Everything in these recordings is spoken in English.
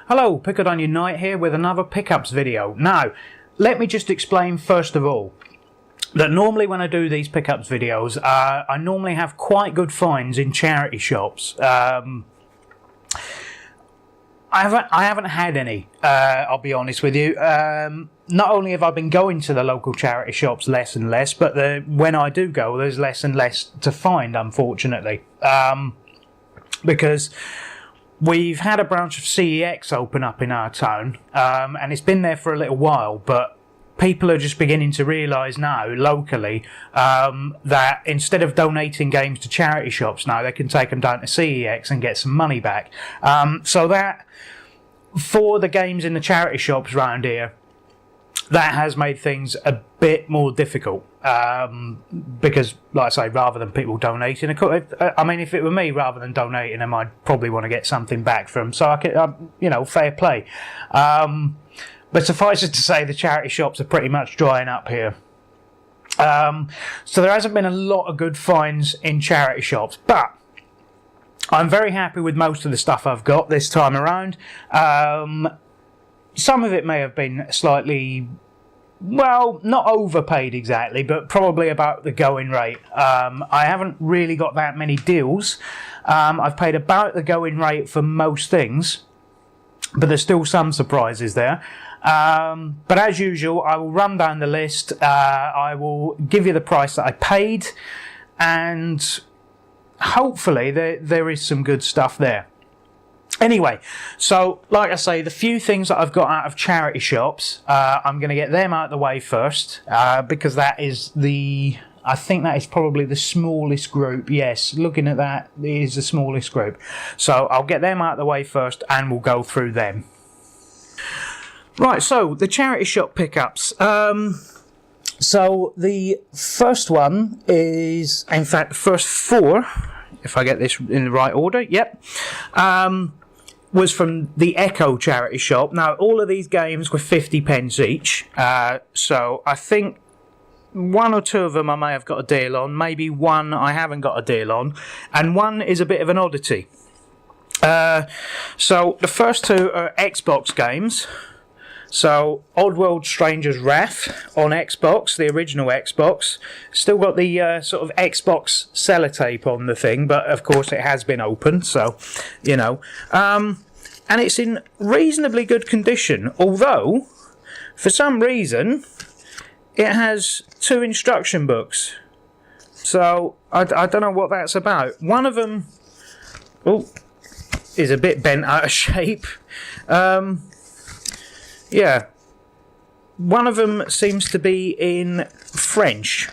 Hello, Pickled Onion Knight here with another pickups video. Now, let me just explain first of all that normally when I do these pickups videos, I normally have quite good finds in charity shops. I haven't had any, I'll be honest with you. Not only have I been going to the local charity shops less and less, but when I do go, there's less and less to find, unfortunately. Because we've had a branch of CEX open up in our town, and it's been there for a little while, but people are just beginning to realise now, locally, that instead of donating games to charity shops now, they can take them down to CEX and get some money back. So that, for the games in the charity shops around here, that has made things a bit more difficult, because, like I say, rather than people donating, I mean, if it were me, rather than donating them, I'd probably want to get something back from them, so I could, fair play. But suffice it to say, the charity shops are pretty much drying up here. So there hasn't been a lot of good finds in charity shops, but I'm very happy with most of the stuff I've got this time around. Some of it may have been slightly, well, not overpaid exactly, but probably about the going rate. I haven't really got that many deals. I've paid about the going rate for most things, but there's still some surprises there. But as usual, I will run down the list. I will give you the price that I paid, and hopefully there is some good stuff there. Anyway, so like I say, the few things that I've got out of charity shops, I'm going to get them out of the way first, because that is I think that is probably the smallest group. Yes, looking at that, it is the smallest group. So I'll get them out of the way first and we'll go through them. Right, so the charity shop pickups. So the first one is, in fact, the first four, if I get this in the right order, yep, was from the Echo charity shop. Now, all of these games were 50p each, so I think one or two of them I may have got a deal on, maybe one I haven't got a deal on, and one is a bit of an oddity. So the first two are Xbox games. So, Oddworld Stranger's Wrath on Xbox, the original Xbox. Still got the sort of Xbox sellotape on the thing, but of course it has been opened, so, you know. And it's in reasonably good condition, although, for some reason, it has 2 instruction books. So, I don't know what that's about. One of them is a bit bent out of shape. Yeah, one of them seems to be in French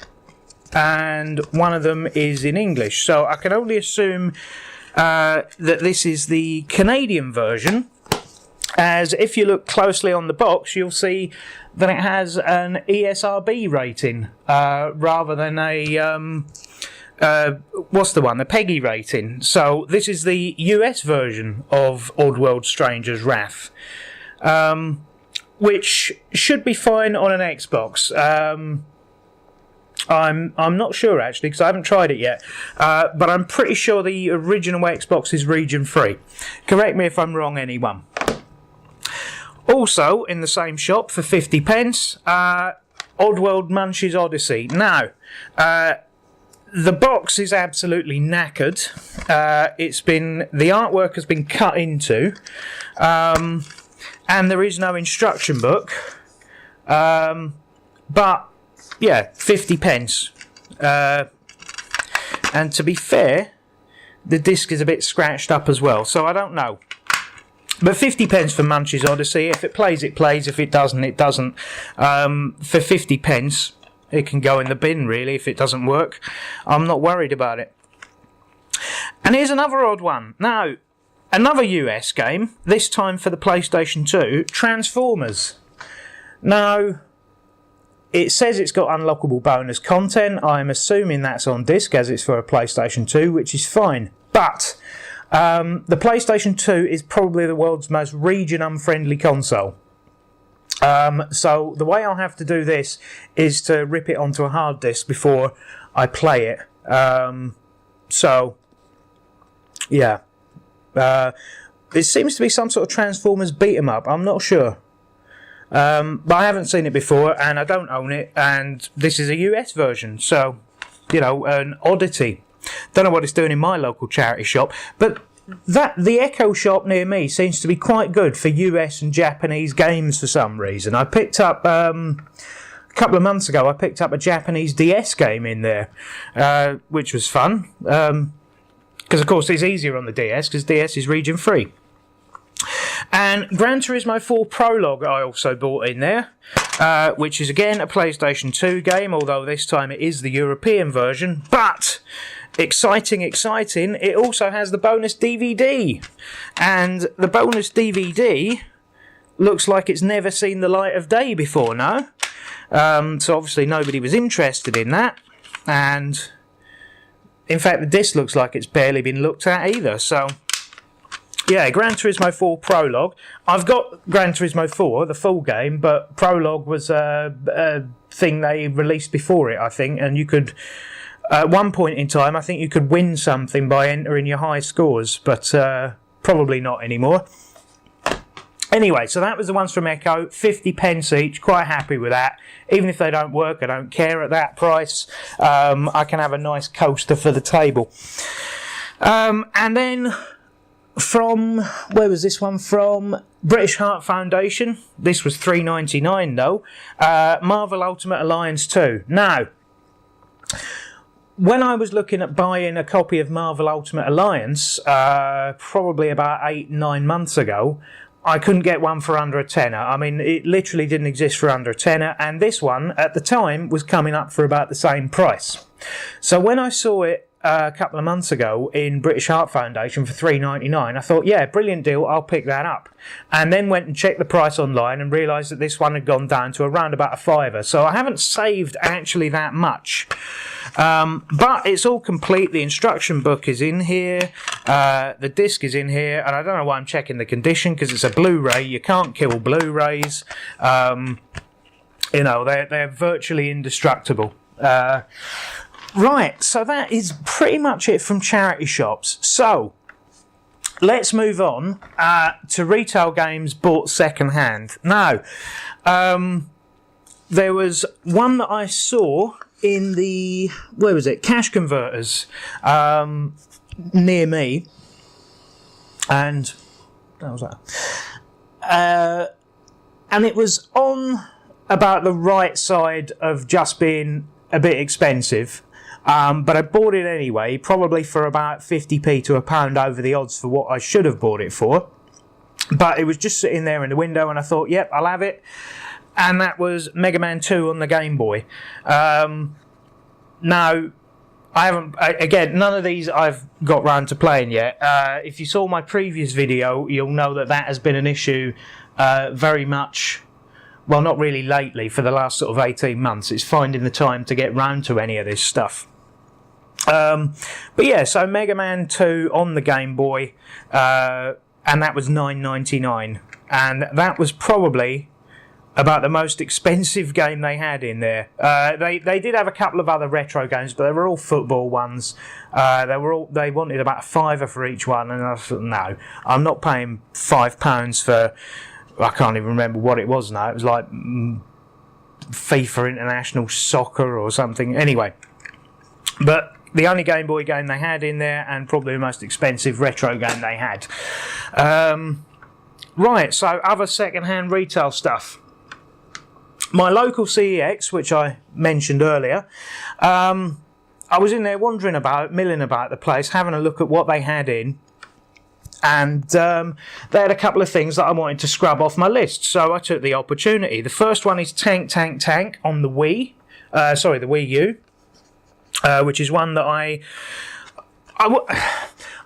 and one of them is in English, so I can only assume that this is the Canadian version, as if you look closely on the box you'll see that it has an ESRB rating rather than a what's the one, the PEGI rating. So this is the US version of Oddworld Stranger's Wrath, which should be fine on an Xbox. I'm not sure actually, because I haven't tried it yet, but I'm pretty sure the original Xbox is region free. Correct me if I'm wrong, anyone. Also in the same shop for 50p, Oddworld Munch's Odyssey. Now, the box is absolutely knackered. The artwork has been cut into, and there is no instruction book, but yeah, 50p. And to be fair, the disc is a bit scratched up as well, so I don't know. But 50p for Munch's Odyssey. If it plays, it plays. If it doesn't, it doesn't. For 50p, it can go in the bin, really, if it doesn't work. I'm not worried about it. And here's another odd one. Now, another US game, this time for the PlayStation 2, Transformers. Now, it says it's got unlockable bonus content. I'm assuming that's on disc, as it's for a PlayStation 2, which is fine. But the PlayStation 2 is probably the world's most region-unfriendly console. So the way I'll have to do this is to rip it onto a hard disk before I play it. So, yeah. It seems to be some sort of Transformers beat 'em up. I'm not sure. But I haven't seen it before, and I don't own it, and this is a US version, so, you know, an oddity. Don't know what it's doing in my local charity shop, but the Echo shop near me seems to be quite good for US and Japanese games for some reason. I picked up, a couple of months ago, I picked up a Japanese DS game in there, which was fun, because of course it's easier on the DS, because DS is region free. And Gran Turismo 4 Prologue I also bought in there, which is again a PlayStation 2 game, although this time it is the European version, but exciting, it also has the bonus DVD. And the bonus DVD looks like it's never seen the light of day before, no? So obviously nobody was interested in that, and in fact the disc looks like it's barely been looked at either, so yeah, Gran Turismo 4 Prologue. I've got Gran Turismo 4, the full game, but Prologue was a thing they released before it, I think, and you could, at one point in time, I think you could win something by entering your high scores, but probably not anymore. Anyway, so that was the ones from Echo, 50p each, quite happy with that. Even if they don't work, I don't care at that price. I can have a nice coaster for the table. And then from, where was this one from? British Heart Foundation. This was $3.99 though. Marvel Ultimate Alliance 2. Now, when I was looking at buying a copy of Marvel Ultimate Alliance, probably about 8-9 months ago, I couldn't get one for under a tenner. I mean, it literally didn't exist for under a tenner, and this one, at the time, was coming up for about the same price. So when I saw it a couple of months ago in British Heart Foundation for $3.99, I thought, yeah, brilliant deal, I'll pick that up. And then went and checked the price online and realised that this one had gone down to around about a £5. So I haven't saved actually that much. But it's all complete. The instruction book is in here, the disc is in here, and I don't know why I'm checking the condition, because it's a Blu-ray. You can't kill Blu-rays. You know, they're virtually indestructible. Right, so that is pretty much it from charity shops. So let's move on to retail games bought second hand. Now, there was one that I saw in the, where was it, Cash Converters near me, and that was that. And it was on about the right side of just being a bit expensive. But I bought it anyway, probably for about 50p to £1 over the odds for what I should have bought it for. But it was just sitting there in the window, and I thought, yep, I'll have it. And that was Mega Man 2 on the Game Boy. Now, I haven't, again, none of these I've got round to playing yet. If you saw my previous video, you'll know that that has been an issue very much. Well, not really lately, for the last sort of 18 months. It's finding the time to get round to any of this stuff. But yeah, so Mega Man 2 on the Game Boy, and that was $9.99. And that was probably about the most expensive game they had in there. They did have a couple of other retro games, but they were all football ones. They wanted about a £5 for each one, and I thought, no, I'm not paying £5 for, I can't even remember what it was now. It was like FIFA International Soccer or something. Anyway, but the only Game Boy game they had in there, and probably the most expensive retro game they had. Right, so other second-hand retail stuff. My local CEX, which I mentioned earlier, I was in there wandering about, milling about the place, having a look at what they had in. And they had a couple of things that I wanted to scrub off my list, so I took the opportunity. The first one is Tank Tank Tank on the Wii, the Wii U, which is one that I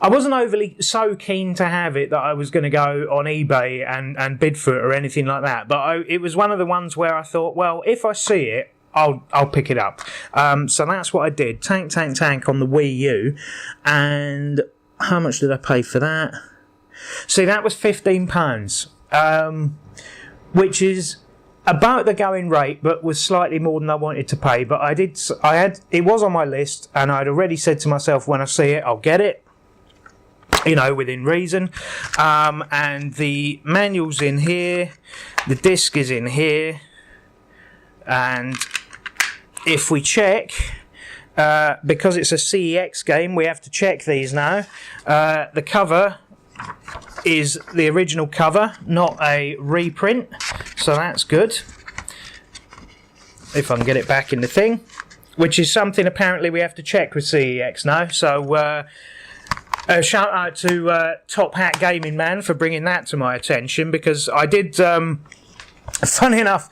wasn't overly so keen to have it that I was going to go on eBay and bid for it or anything like that. But it was one of the ones where I thought, well, if I see it, I'll pick it up. So that's what I did. Tank Tank Tank on the Wii U, and how much did I pay for that? See, that was £15, which is about the going rate, but was slightly more than I wanted to pay. But it was on my list, and I'd already said to myself, when I see it, I'll get it. you know, within reason. And the manual's in here, the disc is in here, and if we check, because it's a CEX game, we have to check these now. The cover is the original cover, not a reprint, so that's good. If I can get it back in the thing, which is something apparently we have to check with CEX now. So shout out to Top Hat Gaming Man for bringing that to my attention, because I did, funny enough,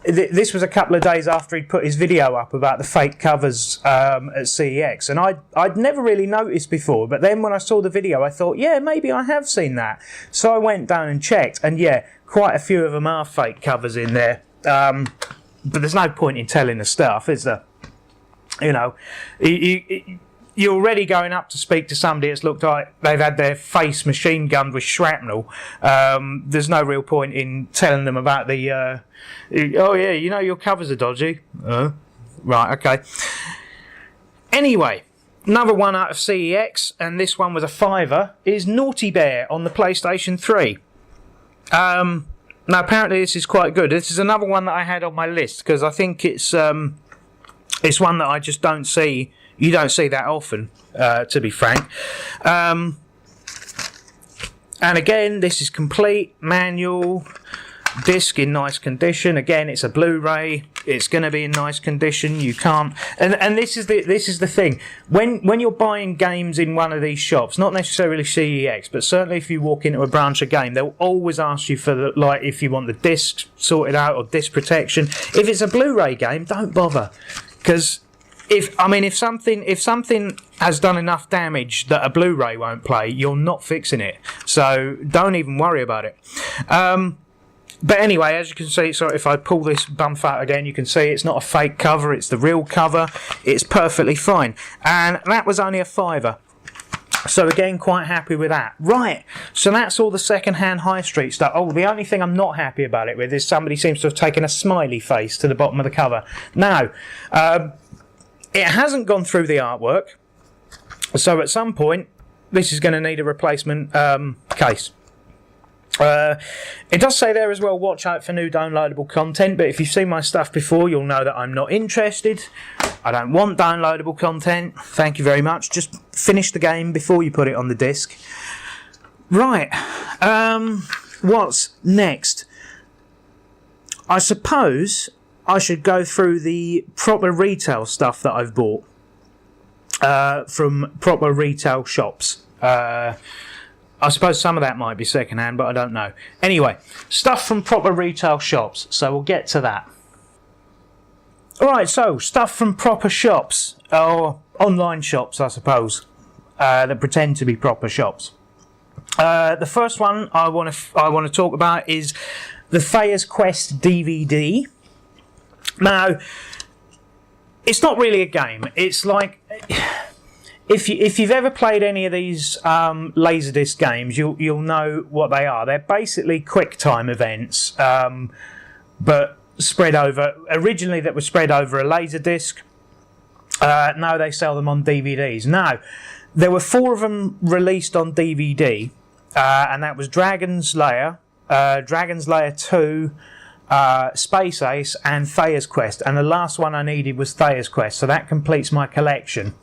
this was a couple of days after he'd put his video up about the fake covers at CEX, and I'd never really noticed before, but then when I saw the video I thought, yeah, maybe I have seen that. So I went down and checked, and yeah, quite a few of them are fake covers in there. But there's no point in telling the stuff, is there? You know, you're already going up to speak to somebody that's looked like they've had their face machine gunned with shrapnel. There's no real point in telling them about the, oh yeah, you know your covers are dodgy. Right, okay. Anyway, another one out of CEX, and this one was a £5, is Naughty Bear on the PlayStation 3. Now apparently this is quite good. This is another one that I had on my list, because I think it's one that I just don't see. You don't see that often, to be frank. And again, this is complete manual, disc in nice condition. Again, it's a Blu-ray. It's going to be in nice condition. You can't. And this is the thing. When you're buying games in one of these shops, not necessarily CEX, but certainly if you walk into a branch of game, they'll always ask you for the, like, if you want the disc sorted out or disc protection. If it's a Blu-ray game, don't bother, because if something has done enough damage that a Blu-ray won't play, you're not fixing it. So don't even worry about it. But anyway, as you can see, so if I pull this bump out again, you can see it's not a fake cover, it's the real cover. It's perfectly fine. And that was only a £5. So again, quite happy with that. Right, so that's all the second-hand high street stuff. Oh, the only thing I'm not happy about it with is somebody seems to have taken a smiley face to the bottom of the cover. Now, it hasn't gone through the artwork, so at some point this is going to need a replacement case. It does say there as well, watch out for new downloadable content, but if you've seen my stuff before, you'll know that I'm not interested. I don't want downloadable content, thank you very much. Just finish the game before you put it on the disc. Right, what's next? I suppose I should go through the proper retail stuff that I've bought from proper retail shops. I suppose some of that might be second-hand, but I don't know. Anyway, stuff from proper retail shops, so we'll get to that. Alright, so, stuff from proper shops, or online shops, I suppose, that pretend to be proper shops. The first one I want to talk about is the Thayer's Quest DVD. Now, it's not really a game. It's like, if you've ever played any of these Laserdisc games, you'll know what they are. They're basically QuickTime events, but spread over. Originally, that was spread over a Laserdisc. Now they sell them on DVDs. Now, there were 4 of them released on DVD, and that was Dragon's Lair, Dragon's Lair 2. Space Ace and Thayer's Quest, and the last one I needed was Thayer's Quest, so that completes my collection.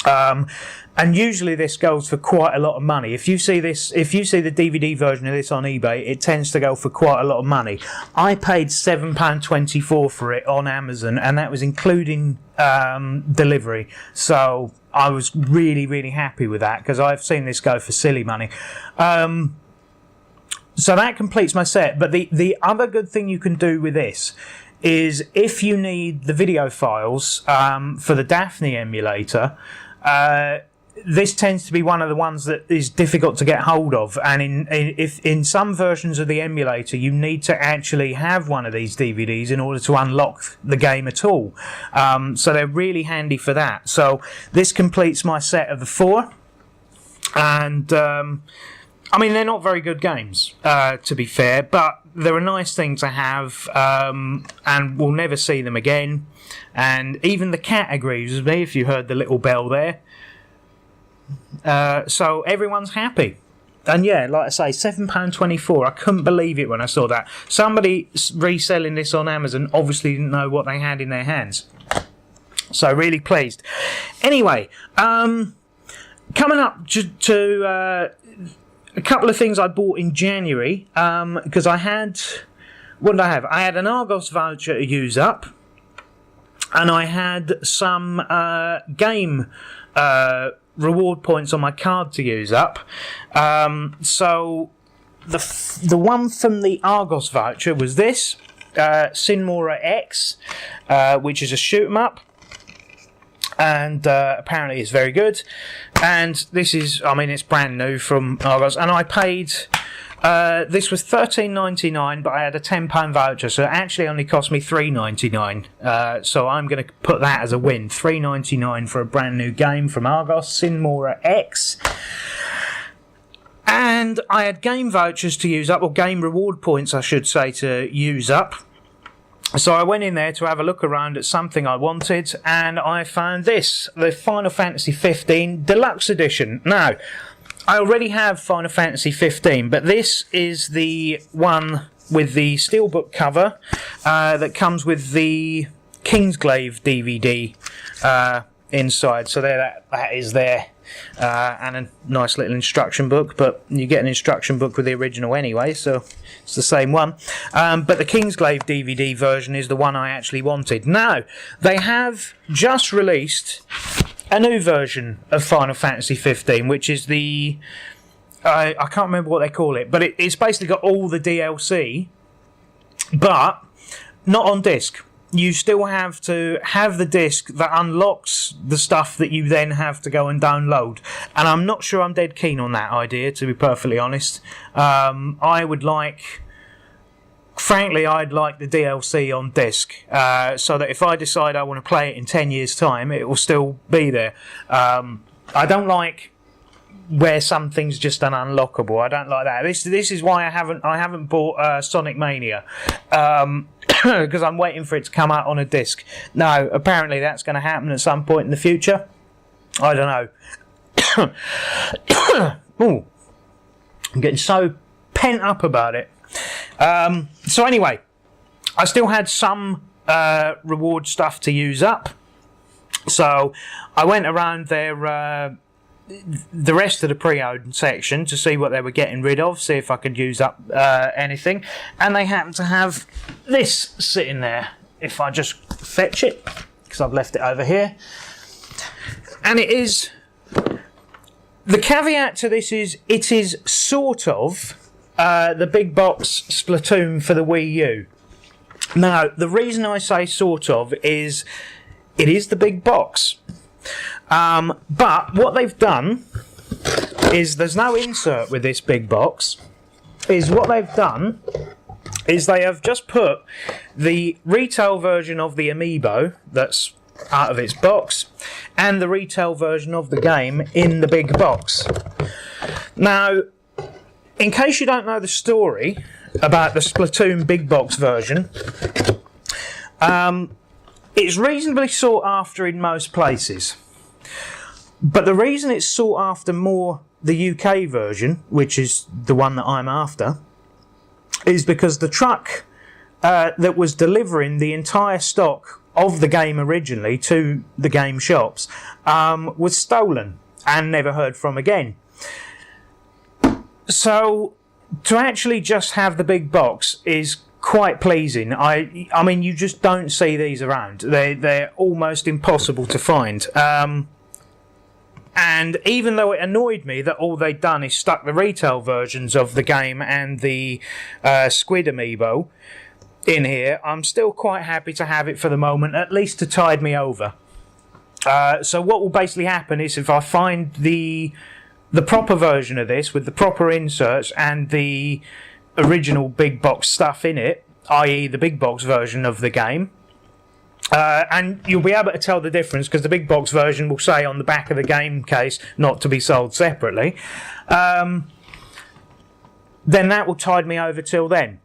And usually this goes for quite a lot of money. If you see the DVD version of this on eBay, it tends to go for quite a lot of money. I paid £7.24 for it on Amazon, and that was including delivery, so I was really, really happy with that, because I've seen this go for silly money. So that completes my set, but the other good thing you can do with this is, if you need the video files for the Daphne emulator, this tends to be one of the ones that is difficult to get hold of, and in some versions of the emulator you need to actually have one of these DVDs in order to unlock the game at all. So they're really handy for that. So this completes my set of the 4, and I mean, they're not very good games, to be fair, but they're a nice thing to have, and we'll never see them again. And even the cat agrees with me, if you heard the little bell there. So everyone's happy. And yeah, like I say, £7.24. I couldn't believe it when I saw that. Somebody reselling this on Amazon obviously didn't know what they had in their hands. So really pleased. Anyway, coming up to a couple of things I bought in January, because I had... What did I have? I had an Argos voucher to use up, and I had some game reward points on my card to use up. So the one from the Argos voucher was this, Sinmora X, which is a shoot 'em up, and apparently it's very good. And this is, I mean, it's brand new from Argos, and I paid... this was $13.99, but I had a £10 voucher, so it actually only cost me $3.99. So I'm going to put that as a win. $3.99 for a brand new game from Argos, Sinmora X. And I had game vouchers to use up, or game reward points, I should say, to use up. So I went in there to have a look around at something I wanted, and I found this, the Final Fantasy 15 Deluxe Edition. Now, I already have Final Fantasy 15, but this is the one with the steelbook cover that comes with the Kingsglaive DVD inside. So there, that is there, and a nice little instruction book. But you get an instruction book with the original anyway, so it's the same one. But the Kingsglaive DVD version is the one I actually wanted. Now, they have just released a new version of Final Fantasy 15, which is the... I can't remember what they call it, but it's basically got all the DLC, but not on disc. You still have to have the disc that unlocks the stuff that you then have to go and download. And I'm not sure I'm dead keen on that idea, to be perfectly honest. I would like... Frankly, I'd like the DLC on disc, so that if I decide I want to play it in 10 years' time, it will still be there. I don't like where something's just an unlockable. I don't like that. This is why I haven't bought Sonic Mania, because I'm waiting for it to come out on a disc. No, apparently that's going to happen at some point in the future. I don't know. Ooh, I'm getting so pent up about it. So anyway, I still had some reward stuff to use up, so I went around the rest of the pre-owned section to see what they were getting rid of, see if I could use up anything, and they happened to have this sitting there. If I just fetch it, because I've left it over here, and it is... The caveat to this is, it is sort of... the big box Splatoon for the Wii U. Now, the reason I say sort of is it is the big box. But what they've done is there's no insert with this big box. What they've done is they have just put the retail version of the Amiibo that's out of its box and the retail version of the game in the big box. Now, in case you don't know the story about the Splatoon big box version, it's reasonably sought after in most places. But the reason it's sought after more the UK version, which is the one that I'm after, is because the truck that was delivering the entire stock of the game originally to the game shops was stolen and never heard from again. So, to actually just have the big box is quite pleasing. I mean, you just don't see these around. They're almost impossible to find. And even though it annoyed me that all they'd done is stuck the retail versions of the game and the Squid Amiibo in here, I'm still quite happy to have it for the moment, at least to tide me over. So what will basically happen is if I find the proper version of this with the proper inserts and the original big box stuff in it, i.e. the big box version of the game, and you'll be able to tell the difference because the big box version will say on the back of the game case not to be sold separately, then that will tide me over till then,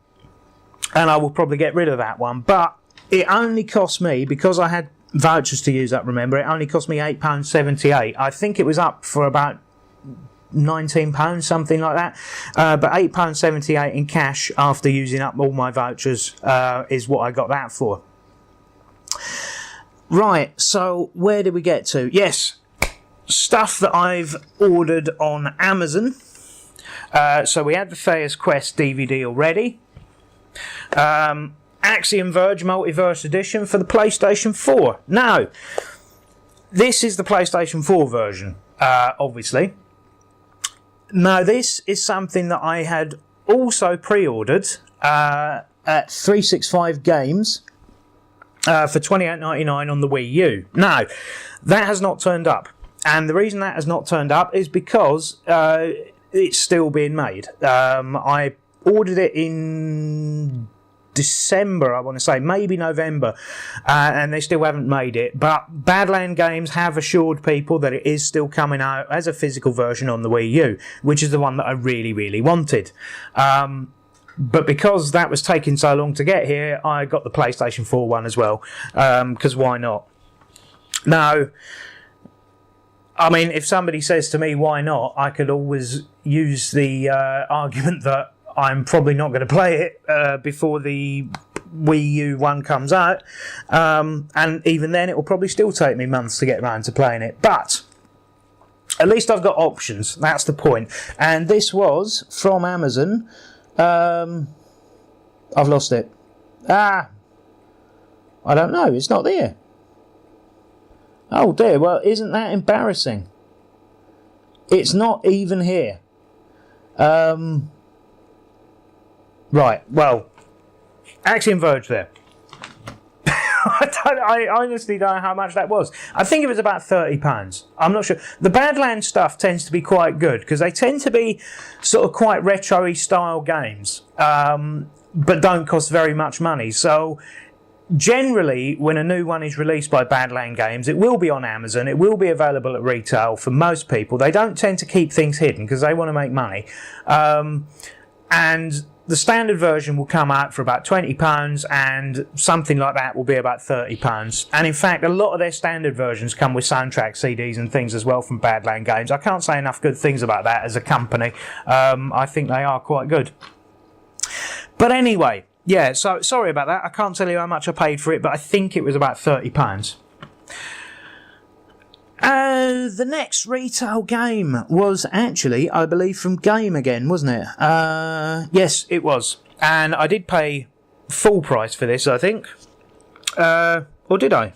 and I will probably get rid of that one. But it only cost me, because I had vouchers to use up, remember, it only cost me £8.78. I think it was up for about £19, something like that. But £8.78 in cash after using up all my vouchers is what I got that for. Right, so where did we get to? Yes, stuff that I've ordered on Amazon. So we had the Thea's Quest DVD already. Axiom Verge Multiverse Edition for the PlayStation 4. Now, this is the PlayStation 4 version, obviously. Now, this is something that I had also pre-ordered at 365 Games for $28.99 on the Wii U. Now, that has not turned up. And the reason that has not turned up is because it's still being made. I ordered it in December, I want to say, maybe November, and they still haven't made it. But Badland Games have assured people that it is still coming out as a physical version on the Wii U, which is the one that I really, really wanted. But because that was taking so long to get here, I got the PlayStation 4 one as well, because why not? Now, I mean, if somebody says to me, why not, I could always use the argument that I'm probably not going to play it before the Wii U one comes out. And even then, it will probably still take me months to get around to playing it. But at least I've got options. That's the point. And this was from Amazon. I've lost it. I don't know. It's not there. Oh dear. Well, isn't that embarrassing? It's not even here. Right, well, Axiom Verge there. I honestly don't know how much that was. I think it was about £30. I'm not sure. The Badlands stuff tends to be quite good because they tend to be sort of quite retro-y style games, but don't cost very much money. So generally, when a new one is released by Badland Games, it will be on Amazon. It will be available at retail for most people. They don't tend to keep things hidden because they want to make money. And the standard version will come out for about £20 and something like that will be about £30. And in fact, a lot of their standard versions come with soundtrack CDs and things as well from Badland Games. I can't say enough good things about that as a company. I think they are quite good. But anyway, yeah, so sorry about that. I can't tell you how much I paid for it, but I think it was about £30. The next retail game was actually, I believe, from Game again, wasn't it? Yes, it was. And I did pay full price for this, I think. Or did I?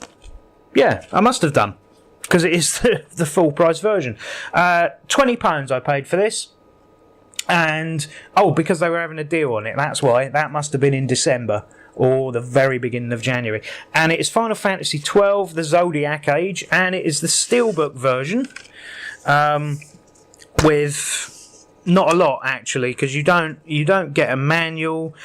Yeah, I must have done. Because it is the full price version. £20 I paid for this. And, because they were having a deal on it, that's why. That must have been in December. Or the very beginning of January. And it is Final Fantasy XII, the Zodiac Age, and it is the Steelbook version, with not a lot actually, because you don't get a manual.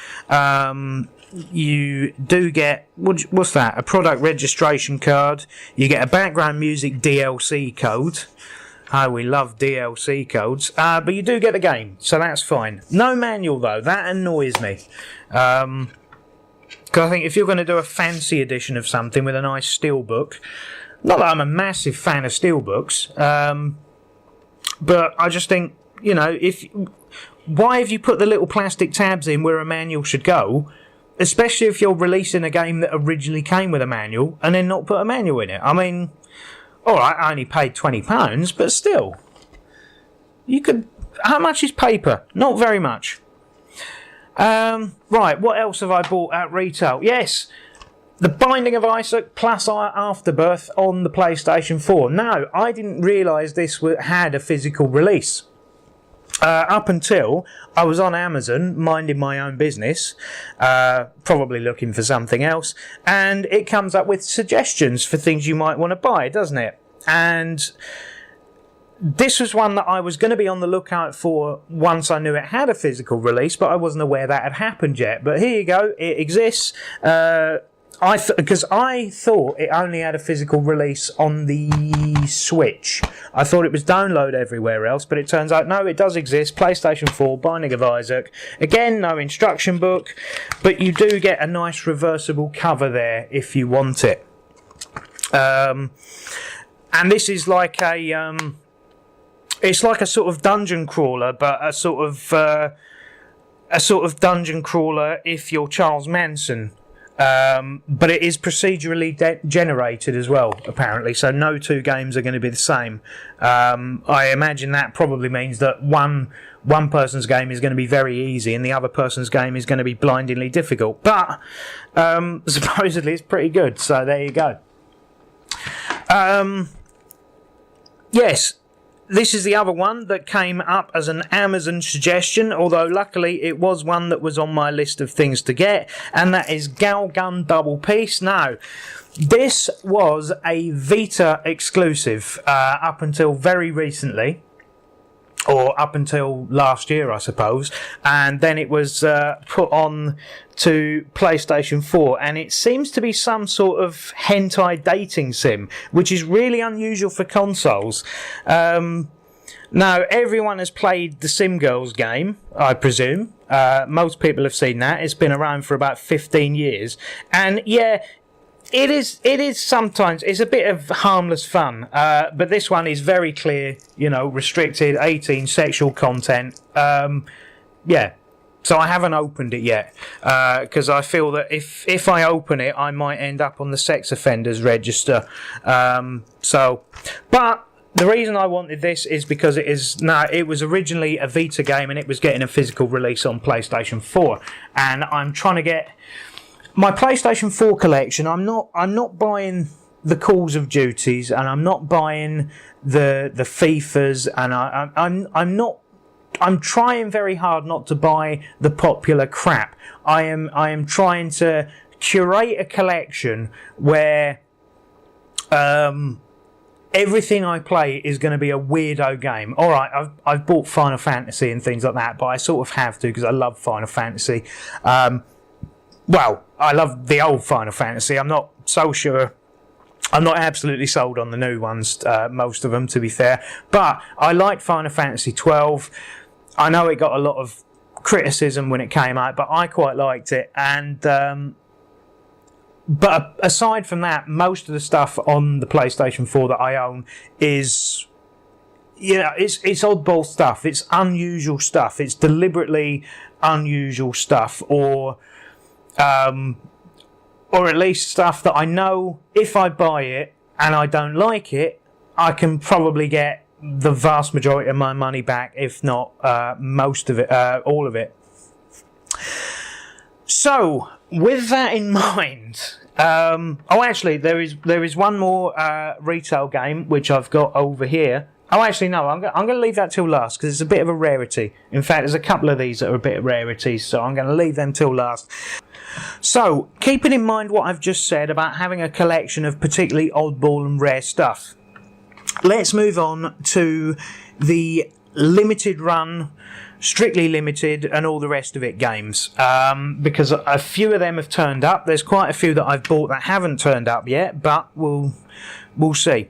You do get what's that? A product registration card. You get a background music DLC code. Oh, we love DLC codes. But you do get the game, so that's fine. No manual though. That annoys me. Because I think if you're going to do a fancy edition of something with a nice steelbook, not that I'm a massive fan of steelbooks, but I just think, why have you put the little plastic tabs in where a manual should go, especially if you're releasing a game that originally came with a manual, and then not put a manual in it? I mean, alright, I only paid £20, but still, you could... How much is paper? Not very much. Right, what else have I bought at retail? Yes, The Binding of Isaac plus Afterbirth on the PlayStation 4. Now, I didn't realise this had a physical release. Up until I was on Amazon, minding my own business, probably looking for something else, and it comes up with suggestions for things you might want to buy, doesn't it? And this was one that I was going to be on the lookout for once I knew it had a physical release, but I wasn't aware that had happened yet. But here you go, it exists. Because I thought it only had a physical release on the Switch. I thought it was download everywhere else, but it turns out, no, it does exist. PlayStation 4, Binding of Isaac. Again, no instruction book, but you do get a nice reversible cover there if you want it. And this is like a... It's like a sort of dungeon crawler, but a sort of dungeon crawler if you're Charles Manson. But it is procedurally generated as well, apparently. So no two games are going to be the same. I imagine that probably means that one person's game is going to be very easy and the other person's game is going to be blindingly difficult. But supposedly it's pretty good. So there you go. Yes. This is the other one that came up as an Amazon suggestion, although luckily it was one that was on my list of things to get, and that is Galgun Double Peace. Now, this was a Vita exclusive up until very recently, or up until last year, I suppose, and then it was put on to PlayStation 4, and it seems to be some sort of hentai dating sim, which is really unusual for consoles. Now, everyone has played the Sim Girls game, I presume. Most people have seen that. It's been around for about 15 years, and yeah, it is sometimes, it's a bit of harmless fun, but this one is very clear, restricted, 18, sexual content. Yeah. So I haven't opened it yet, because I feel that if I open it, I might end up on the sex offenders register. But the reason I wanted this is because it was originally a Vita game and it was getting a physical release on PlayStation 4, and I'm trying to get my PlayStation 4 collection. I'm not buying the Calls of Duties, and I'm not buying the FIFAs, and I'm trying very hard not to buy the popular crap. I am trying to curate a collection where everything I play is going to be a weirdo game. All right, I've bought Final Fantasy and things like that, but I sort of have to because I love Final Fantasy. Well, I love the old Final Fantasy. I'm not so sure. I'm not absolutely sold on the new ones, most of them, to be fair. But I liked Final Fantasy 12. I know it got a lot of criticism when it came out, but I quite liked it. And but aside from that, most of the stuff on the PlayStation 4 that I own is, it's oddball stuff. It's unusual stuff. It's deliberately unusual stuff, or at least stuff that I know if I buy it and I don't like it, I can probably get the vast majority of my money back, if not most of it, all of it. So, with that in mind, actually, there is one more retail game which I've got over here. Oh, actually, no, I'm going to leave that till last because it's a bit of a rarity. In fact, there's a couple of these that are a bit of rarities, so I'm going to leave them till last. So, keeping in mind what I've just said about having a collection of particularly oddball and rare stuff, let's move on to the limited run, strictly limited, and all the rest of it games, because a few of them have turned up. There's quite a few that I've bought that haven't turned up yet, but we'll see.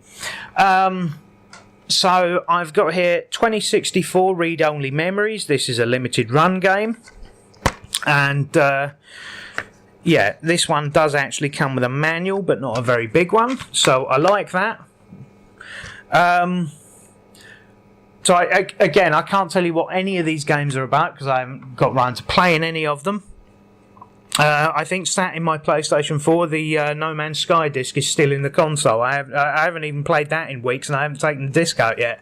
So I've got here 2064 Read-Only Memories. This is a limited run game, and yeah, this one does actually come with a manual, but not a very big one, so I like that. So again, I can't tell you what any of these games are about because I haven't got round to playing any of them. I think sat in my PlayStation 4, the No Man's Sky disc is still in the console. I haven't even played that in weeks, and I haven't taken the disc out yet.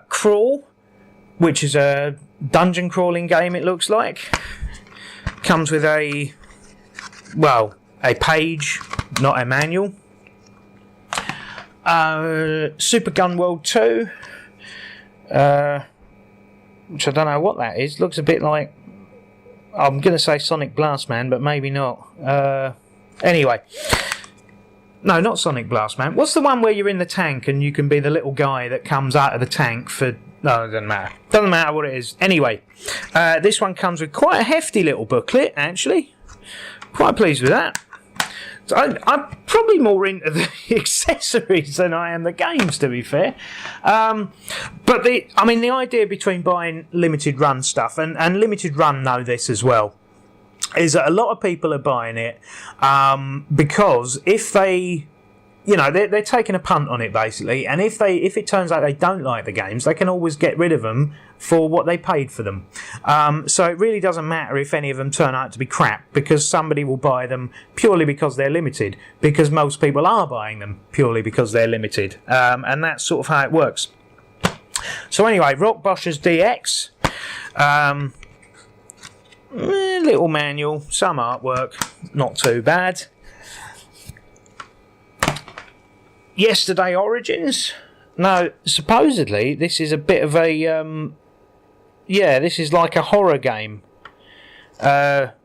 Crawl, which is a dungeon crawling game, it looks like, comes with a page, not a manual. Super Gun World 2, which I don't know what that is. Looks a bit like, I'm going to say Sonic Blast Man, but maybe not. Anyway, no, not Sonic Blast Man. What's the one where you're in the tank and you can be the little guy that comes out of the tank for... No, it doesn't matter. Doesn't matter what it is. Anyway, this one comes with quite a hefty little booklet, actually. Quite pleased with that. So I'm probably more into the accessories than I am the games, to be fair. But the idea between buying limited run stuff, and limited run know this as well, is that a lot of people are buying it because if they you know, they're taking a punt on it basically, and if it turns out they don't like the games, they can always get rid of them for what they paid for them. So it really doesn't matter if any of them turn out to be crap, because somebody will buy them purely because they're limited, because most people are buying them purely because they're limited, and that's sort of how it works. So anyway, Rockboshers DX, little manual, some artwork, not too bad. Yesterday Origins. Now, supposedly this is a bit of a this is like a horror game. But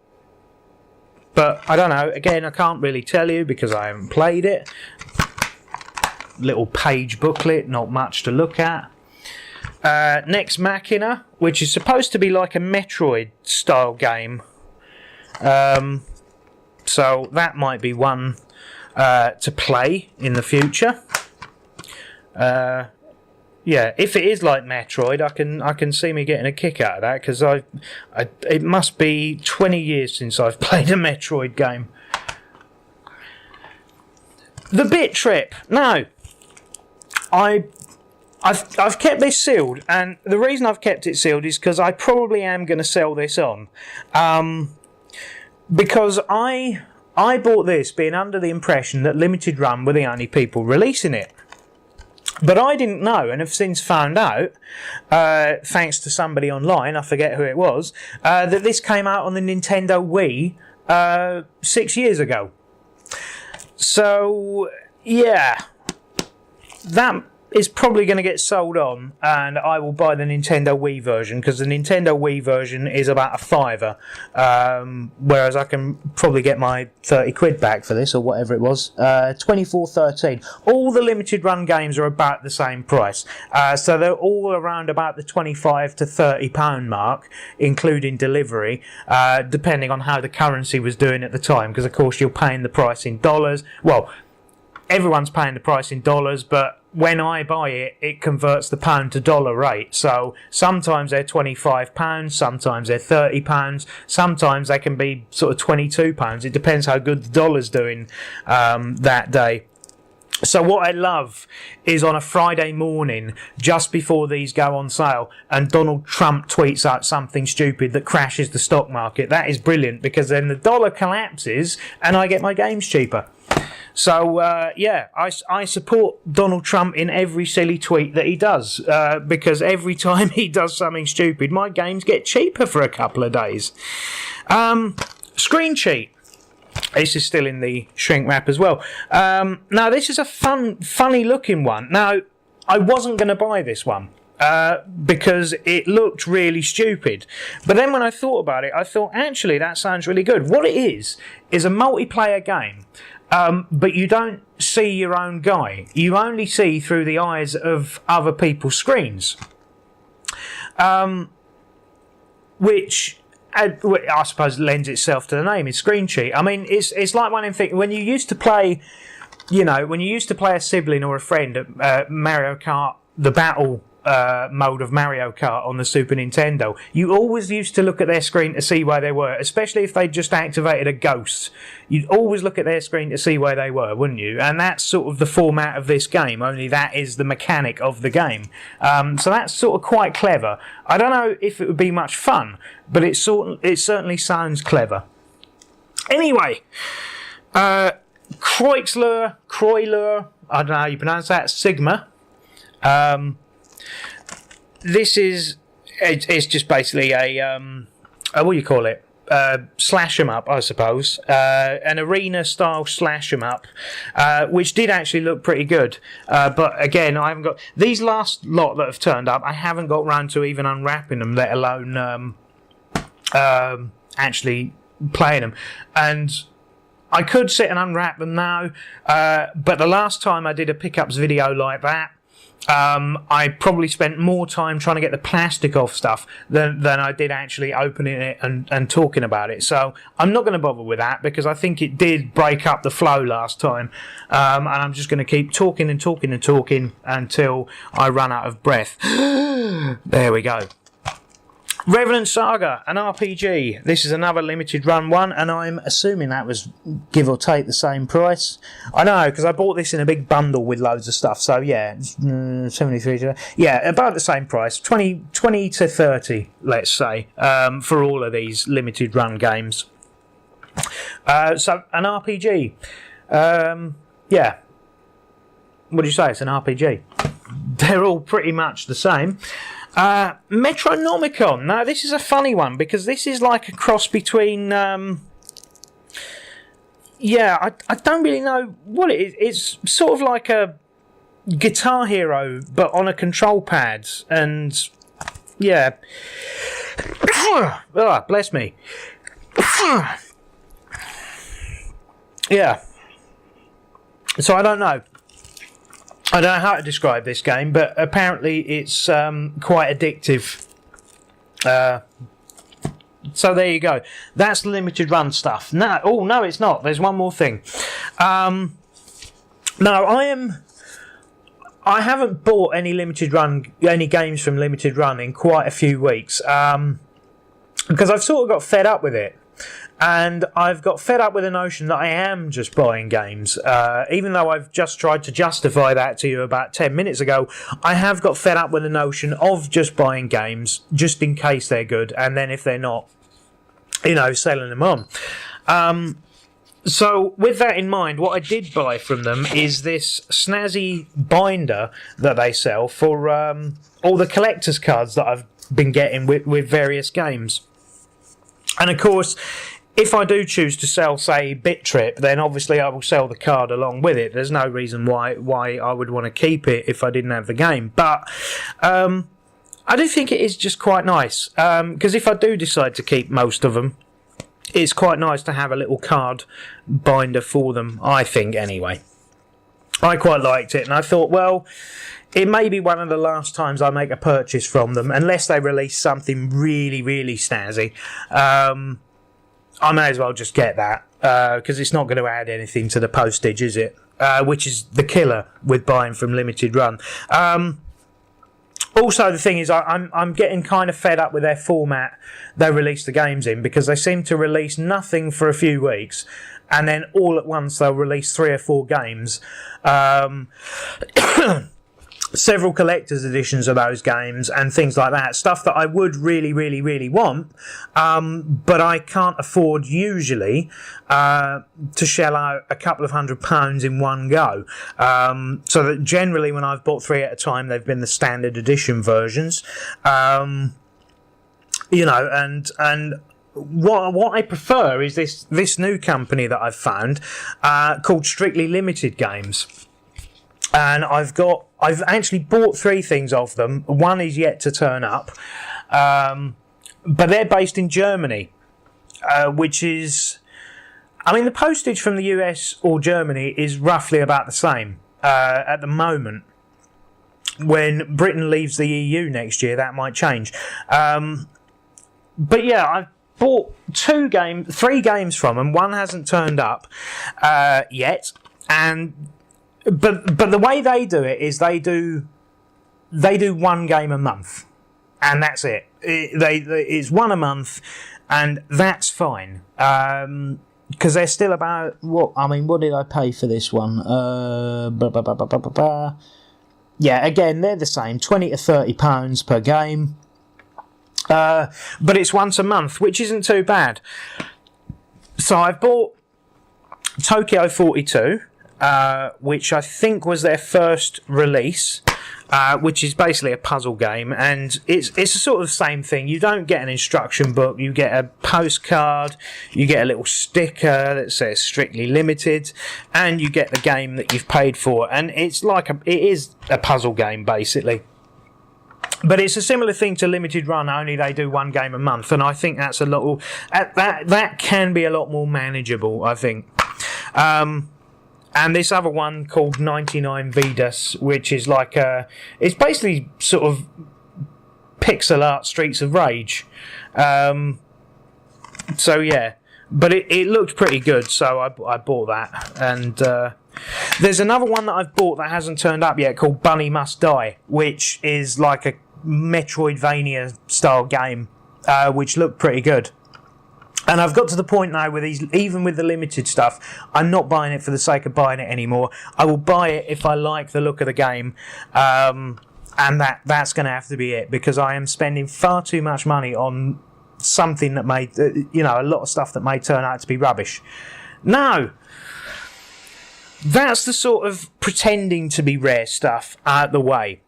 I don't know. Again, I can't really tell you because I haven't played it. Little page booklet, not much to look at. Next Machina, which is supposed to be like a Metroid style game. So that might be one to play in the future. Yeah, if it is like Metroid, I can see me getting a kick out of that, because it must be 20 years since I've played a Metroid game. The Bit Trip. Now, I've kept this sealed, and the reason I've kept it sealed is because I probably am going to sell this on, because I bought this being under the impression that Limited Run were the only people releasing it. But I didn't know, and have since found out, thanks to somebody online, I forget who it was, that this came out on the Nintendo Wii 6 years ago. So, yeah, that is probably going to get sold on, and I will buy the Nintendo Wii version, because the Nintendo Wii version is about a £5, whereas I can probably get my 30 quid back for this, or whatever it was, 24.13. All the limited run games are about the same price, so they're all around about the £25 to £30 mark, including delivery, depending on how the currency was doing at the time, because of course you're paying the price in dollars. Well, everyone's paying the price in dollars, but when I buy it, it converts the pound to dollar rate. So sometimes they're £25, sometimes they're £30, sometimes they can be sort of £22. It depends how good the dollar's doing that day. So what I love is on a Friday morning, just before these go on sale, and Donald Trump tweets out something stupid that crashes the stock market. That is brilliant, because then the dollar collapses and I get my games cheaper. So, yeah, I support Donald Trump in every silly tweet that he does, because every time he does something stupid, my games get cheaper for a couple of days. Screen Cheat. This is still in the shrink wrap as well. Now, this is a funny looking one. Now, I wasn't going to buy this one, because it looked really stupid. But then when I thought about it, I thought, actually, that sounds really good. What it is a multiplayer game. But you don't see your own guy. You only see through the eyes of other people's screens. Which I suppose lends itself to the name, is Screen Cheat. I mean, it's like one thing when you used to play, when you used to play a sibling or a friend at Mario Kart, the battle mode of Mario Kart on the Super Nintendo, you always used to look at their screen to see where they were, especially if they just activated a ghost. You'd always look at their screen to see where they were, wouldn't you? And that's sort of the format of this game, only that is the mechanic of the game. So that's sort of quite clever. I don't know if it would be much fun, but it certainly sounds clever. Anyway, Croixlure, I don't know how you pronounce that, Sigma. This is, it's just basically a what do you call it? Slash 'em up, I suppose. An arena style slash 'em up, which did actually look pretty good. But again, I haven't got these last lot that have turned up. I haven't got round to even unwrapping them, let alone actually playing them. And I could sit and unwrap them now, but the last time I did a pickups video like that, I probably spent more time trying to get the plastic off stuff than I did actually opening it and talking about it. So I'm not going to bother with that, because I think it did break up the flow last time, and I'm just going to keep talking and talking and talking until I run out of breath. There we go. Revenant Saga, an RPG. This is another limited run one, and I'm assuming that was give or take the same price. I know, because I bought this in a big bundle with loads of stuff, so yeah, 73. Yeah, about the same price, 20 to 30, let's say, for all of these limited run games. So, an RPG. Yeah. What do you say? It's an RPG. They're all pretty much the same. Metronomicon. Now, this is a funny one because this is like a cross between. I don't really know what it is. It's sort of like a Guitar Hero, but on a control pad. And yeah. Oh, bless me. Yeah. So I don't know. I don't know how to describe this game, but apparently it's quite addictive. So there you go. That's the limited run stuff. No, it's not. There's one more thing. I haven't bought any games from limited run in quite a few weeks because I've sort of got fed up with it. And I've got fed up with the notion that I am just buying games. Even though I've just tried to justify that to you about 10 minutes ago, I have got fed up with the notion of just buying games just in case they're good, and then if they're not, selling them on. So with that in mind, what I did buy from them is this snazzy binder that they sell for all the collector's cards that I've been getting with various games. And of course, if I do choose to sell, say, Bit Trip, then obviously I will sell the card along with it. There's no reason why I would want to keep it if I didn't have the game. But I do think it is just quite nice. Because if I do decide to keep most of them, it's quite nice to have a little card binder for them, I think, anyway. I quite liked it, and I thought, well, it may be one of the last times I make a purchase from them, unless they release something really, really snazzy. I may as well just get that, because it's not going to add anything to the postage, is it? Which is the killer with buying from limited run. Also, the thing is, I'm getting kind of fed up with their format they release the games in, because they seem to release nothing for a few weeks, and then all at once they'll release 3 or 4 games. Several collector's editions of those games and things like that. Stuff that I would really, really, really want, but I can't afford usually to shell out a couple of £100 in one go. So that generally when I've bought 3 at a time, they've been the standard edition versions. And what I prefer is this new company that I've found called Strictly Limited Games. And I've actually bought 3 things of them. One is yet to turn up. But they're based in Germany, which is... the postage from the US or Germany is roughly about the same at the moment. When Britain leaves the EU next year, that might change. But yeah, I've bought 3 games from them. One hasn't turned up yet. But the way they do it is they do 1 game a month, and that's it. It's 1 a month, and that's fine. Because they're still about what did I pay for this one? Yeah, again they're the same, £20 to £30 per game. But it's once a month, which isn't too bad. So I've bought Tokyo 42. Which I think was their first release, which is basically a puzzle game, and it's a sort of the same thing. You don't get an instruction book, you get a postcard, you get a little sticker that says Strictly Limited, and you get the game that you've paid for, and it is a puzzle game basically. But it's a similar thing to Limited Run, only they do 1 game a month, and I think that's a little that can be a lot more manageable, I think. And this other one called 99 Vidas, which is it's basically sort of pixel art Streets of Rage. So yeah, but it looked pretty good, so I bought that. And there's another one that I've bought that hasn't turned up yet called Bunny Must Die, which is like a Metroidvania style game. which looked pretty good. And I've got to the point now where even with the limited stuff, I'm not buying it for the sake of buying it anymore. I will buy it if I like the look of the game, and that's going to have to be it, because I am spending far too much money on something that may, a lot of stuff that may turn out to be rubbish. Now, that's the sort of pretending to be rare stuff out the way.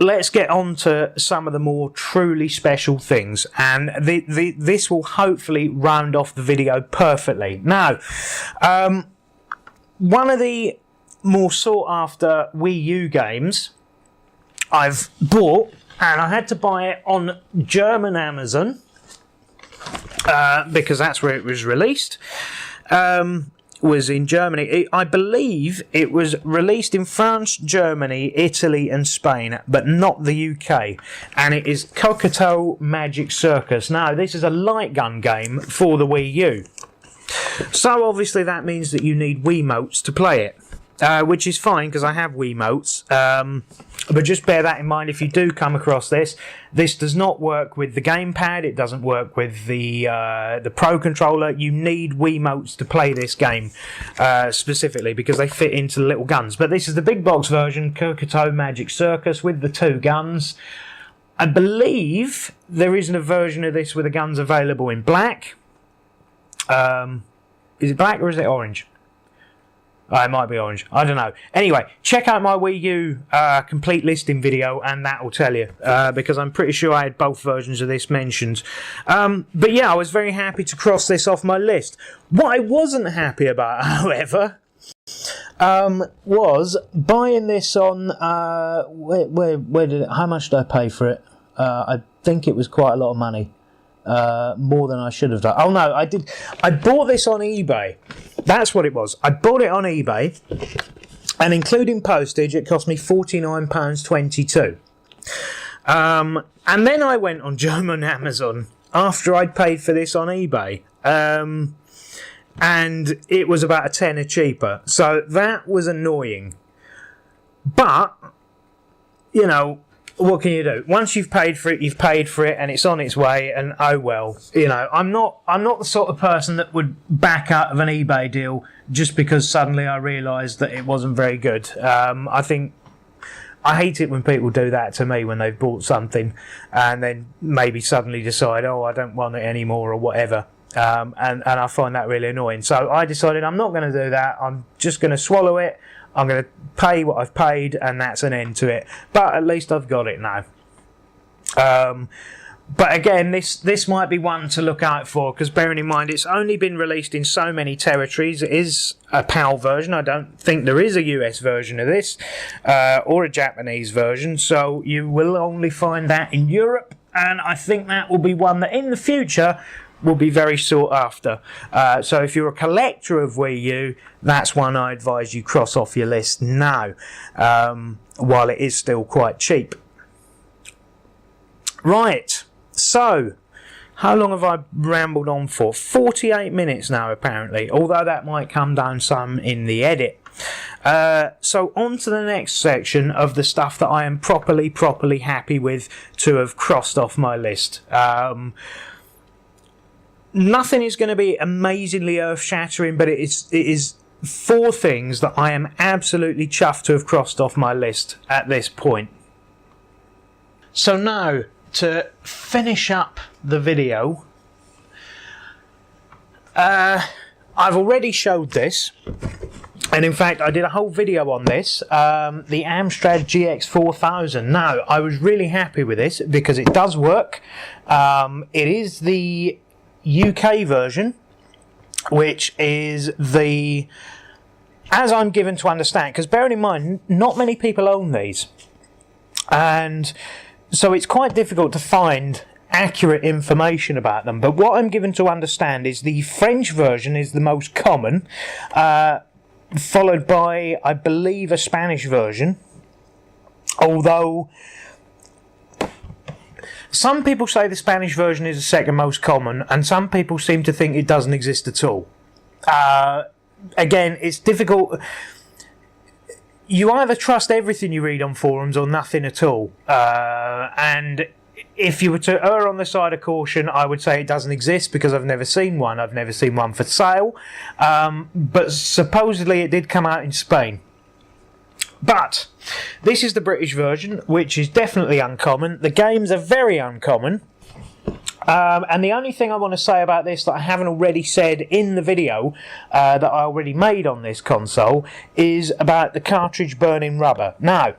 Let's get on to some of the more truly special things, and this will hopefully round off the video perfectly. Now, one of the more sought after Wii U games I've bought, and I had to buy it on German Amazon because that's where it was released. Was in Germany. I believe it was released in France, Germany, Italy and Spain, but not the UK. And it is Kokoto Magic Circus. Now, this is a light gun game for the Wii U. So obviously that means that you need Wiimotes to play it, which is fine because I have Wiimotes. But just bear that in mind if you do come across this. This does not work with the gamepad. It doesn't work with the Pro Controller. You need Wiimotes to play this game specifically because they fit into the little guns. But this is the big box version, Kokoto Magic Circus, with the 2 guns. I believe there isn't a version of this with the guns available in black. Is it black or is it orange? It might be orange. I don't know. Anyway, check out my Wii U complete listing video and that will tell you, because I'm pretty sure I had both versions of this mentioned. But yeah, I was very happy to cross this off my list. What I wasn't happy about, however, was buying this on... how much did I pay for it? I think it was quite a lot of money. More than I should have done. Oh no, I did. I bought this on eBay. That's what it was. I bought it on eBay, and including postage, it cost me £49.22. And then I went on German Amazon after I'd paid for this on eBay, and it was about a tenner cheaper. So that was annoying. But what can you do? Once you've paid for it, you've paid for it, and it's on its way. And oh well, I'm not the sort of person that would back out of an eBay deal just because suddenly I realised that it wasn't very good. I hate it when people do that to me when they've bought something and then maybe suddenly decide, I don't want it anymore or whatever. And I find that really annoying. So I decided I'm not going to do that. I'm just going to swallow it. I'm going to pay what I've paid, and that's an end to it. But at least I've got it now. But again, this might be one to look out for, because bearing in mind it's only been released in so many territories. It is a PAL version. I don't think there is a US version of this, or a Japanese version. So you will only find that in Europe, and I think that will be one that in the future will be very sought after. So if you're a collector of Wii U, that's one I advise you cross off your list now, while it is still quite cheap. Right, so how long have I rambled on for? 48 minutes now apparently, although that might come down some in the edit. So on to the next section of the stuff that I am properly happy with to have crossed off my list. Nothing is going to be amazingly earth-shattering, but it is 4 things that I am absolutely chuffed to have crossed off my list at this point. So now, to finish up the video, I've already showed this, and in fact I did a whole video on this, the Amstrad GX4000. Now, I was really happy with this because it does work. It is the UK version, which is the, as I'm given to understand, because bearing in mind not many people own these, and so it's quite difficult to find accurate information about them, but what I'm given to understand is the French version is the most common, followed by, I believe, a Spanish version, although some people say the Spanish version is the second most common, and some people seem to think it doesn't exist at all. Again, it's difficult. You either trust everything you read on forums or nothing at all. And if you were to err on the side of caution, I would say it doesn't exist because I've never seen one. I've never seen one for sale. But supposedly it did come out in Spain. But this is the British version, which is definitely uncommon. The games are very uncommon. And the only thing I want to say about this that I haven't already said in the video that I already made on this console is about the cartridge burning rubber. Now,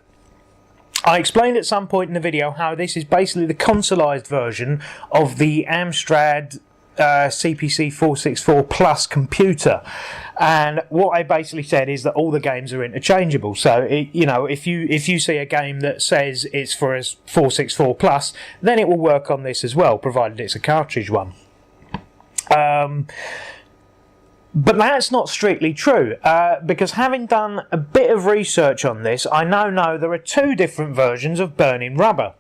I explained at some point in the video how this is basically the consoleized version of the Amstrad CPC 464 Plus computer, and what I basically said is that all the games are interchangeable. So if you see a game that says it's for a 464 Plus, then it will work on this as well, provided it's a cartridge one. But that's not strictly true, because having done a bit of research on this, I now know there are two different versions of burning rubber.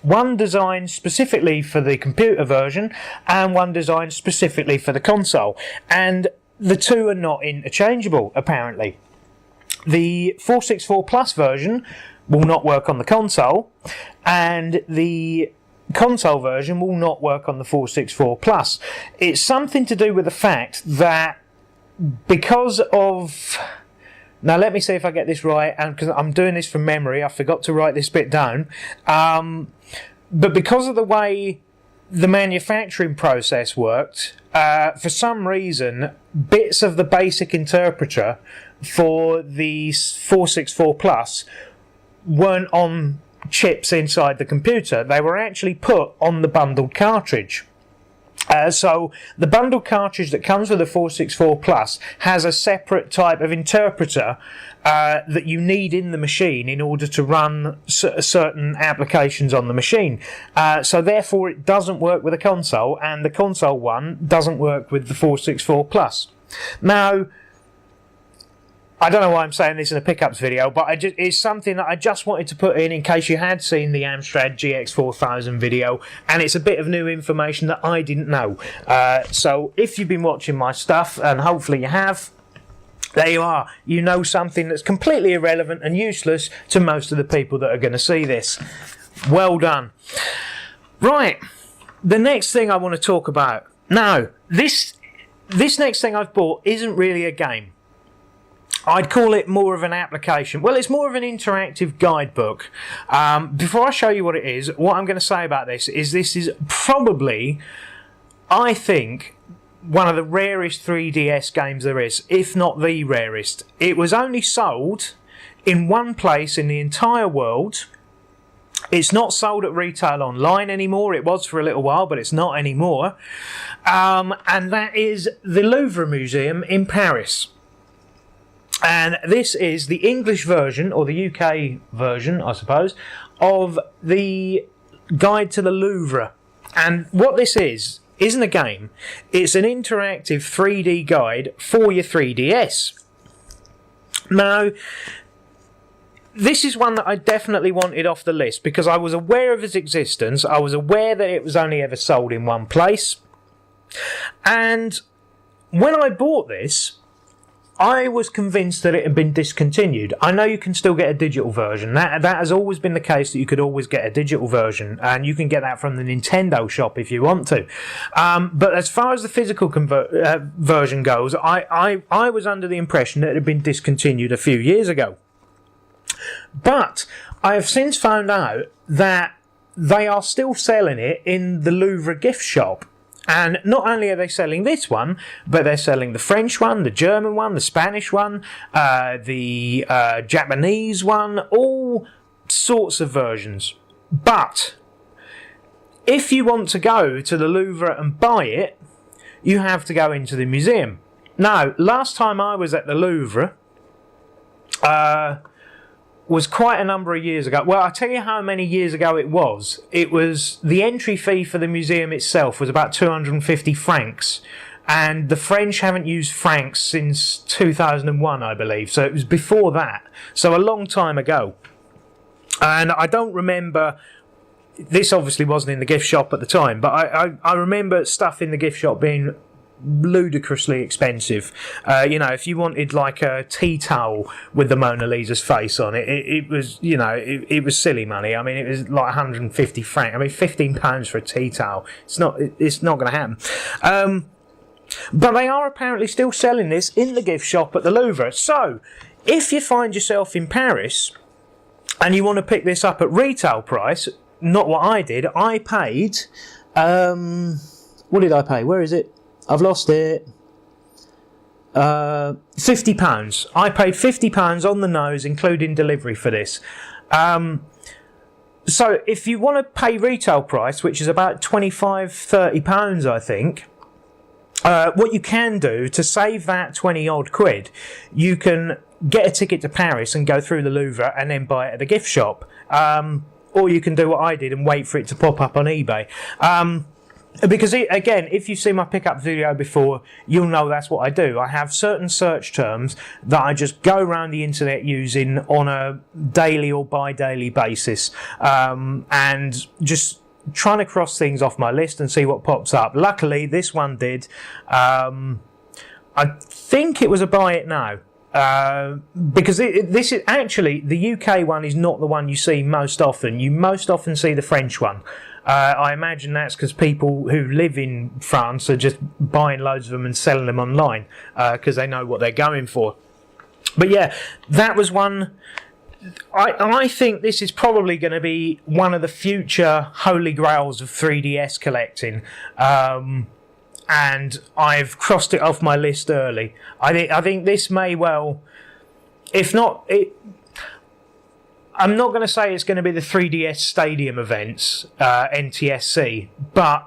One designed specifically for the computer version and one designed specifically for the console. And the two are not interchangeable, apparently. The 464 Plus version will not work on the console, and the console version will not work on the 464 Plus. It's something to do with the fact that because of... Now let me see if I get this right, and because I'm doing this from memory, I forgot to write this bit down. But because of the way the manufacturing process worked, for some reason, bits of the basic interpreter for the 464 Plus weren't on chips inside the computer. They were actually put on the bundled cartridge. So the bundled cartridge that comes with the 464 Plus has a separate type of interpreter that you need in the machine in order to run certain applications on the machine. So therefore it doesn't work with the console, and the console one doesn't work with the 464 Plus. Now, I don't know why I'm saying this in a pickups video, but it's something that I just wanted to put in case you had seen the Amstrad GX4000 video, and it's a bit of new information that I didn't know. So if you've been watching my stuff, and hopefully you have, there you are. You know something that's completely irrelevant and useless to most of the people that are going to see this. Well done. Right, the next thing I want to talk about. Now, this next thing I've bought isn't really a game. I'd call it more of an application. Well, it's more of an interactive guidebook. Before I show you what it is, what I'm going to say about this is probably, I think, one of the rarest 3DS games there is, if not the rarest. It was only sold in one place in the entire world. It's not sold at retail online anymore. It was for a little while, but it's not anymore. And that is the Louvre Museum in Paris. And this is the English version, or the UK version, I suppose, of the Guide to the Louvre. And what this isn't a game. It's an interactive 3D guide for your 3DS. Now, this is one that I definitely wanted off the list because I was aware of its existence. I was aware that it was only ever sold in one place. And when I bought this, I was convinced that it had been discontinued. I know you can still get a digital version. That has always been the case, that you could always get a digital version, and you can get that from the Nintendo shop if you want to. But as far as the physical version goes, I was under the impression that it had been discontinued a few years ago. But I have since found out that they are still selling it in the Louvre gift shop. And not only are they selling this one, but they're selling the French one, the German one, the Spanish one, the Japanese one, all sorts of versions. But if you want to go to the Louvre and buy it, you have to go into the museum. Now, last time I was at the Louvre was quite a number of years ago. Well, I'll tell you how many years ago it was. It was, the entry fee for the museum itself was about 250 francs. And the French haven't used francs since 2001, I believe. So it was before that. So a long time ago. And I don't remember, this obviously wasn't in the gift shop at the time, but I remember stuff in the gift shop being ludicrously expensive. If you wanted like a tea towel with the Mona Lisa's face on it, it was, it was silly money. I mean, it was like 150 francs. I mean, £15 for a tea towel. It's not going to happen. But they are apparently still selling this in the gift shop at the Louvre. So, if you find yourself in Paris and you want to pick this up at retail price, not what I did, I paid... what did I pay? Where is it? I've lost it. £50. I paid £50 on the nose, including delivery for this. So, if you want to pay retail price, which is about £25-30, I think... what you can do to save that 20 odd quid, you can get a ticket to Paris and go through the Louvre and then buy it at the gift shop. Or you can do what I did and wait for it to pop up on eBay. Because, again, if you've seen my pickup video before, you'll know that's what I do. I have certain search terms that I just go around the internet using on a daily or bi-daily basis. And just trying to cross things off my list and see what pops up. Luckily, this one did. I think it was a buy it now. Because this is actually, the UK one is not the one you see most often. You most often see the French one. I imagine that's because people who live in France are just buying loads of them and selling them online because they know what they're going for. But yeah, that was one. I think this is probably going to be one of the future holy grails of 3DS collecting. And I've crossed it off my list early. I think this may well, if not, I'm not going to say it's going to be the 3DS Stadium events, NTSC, but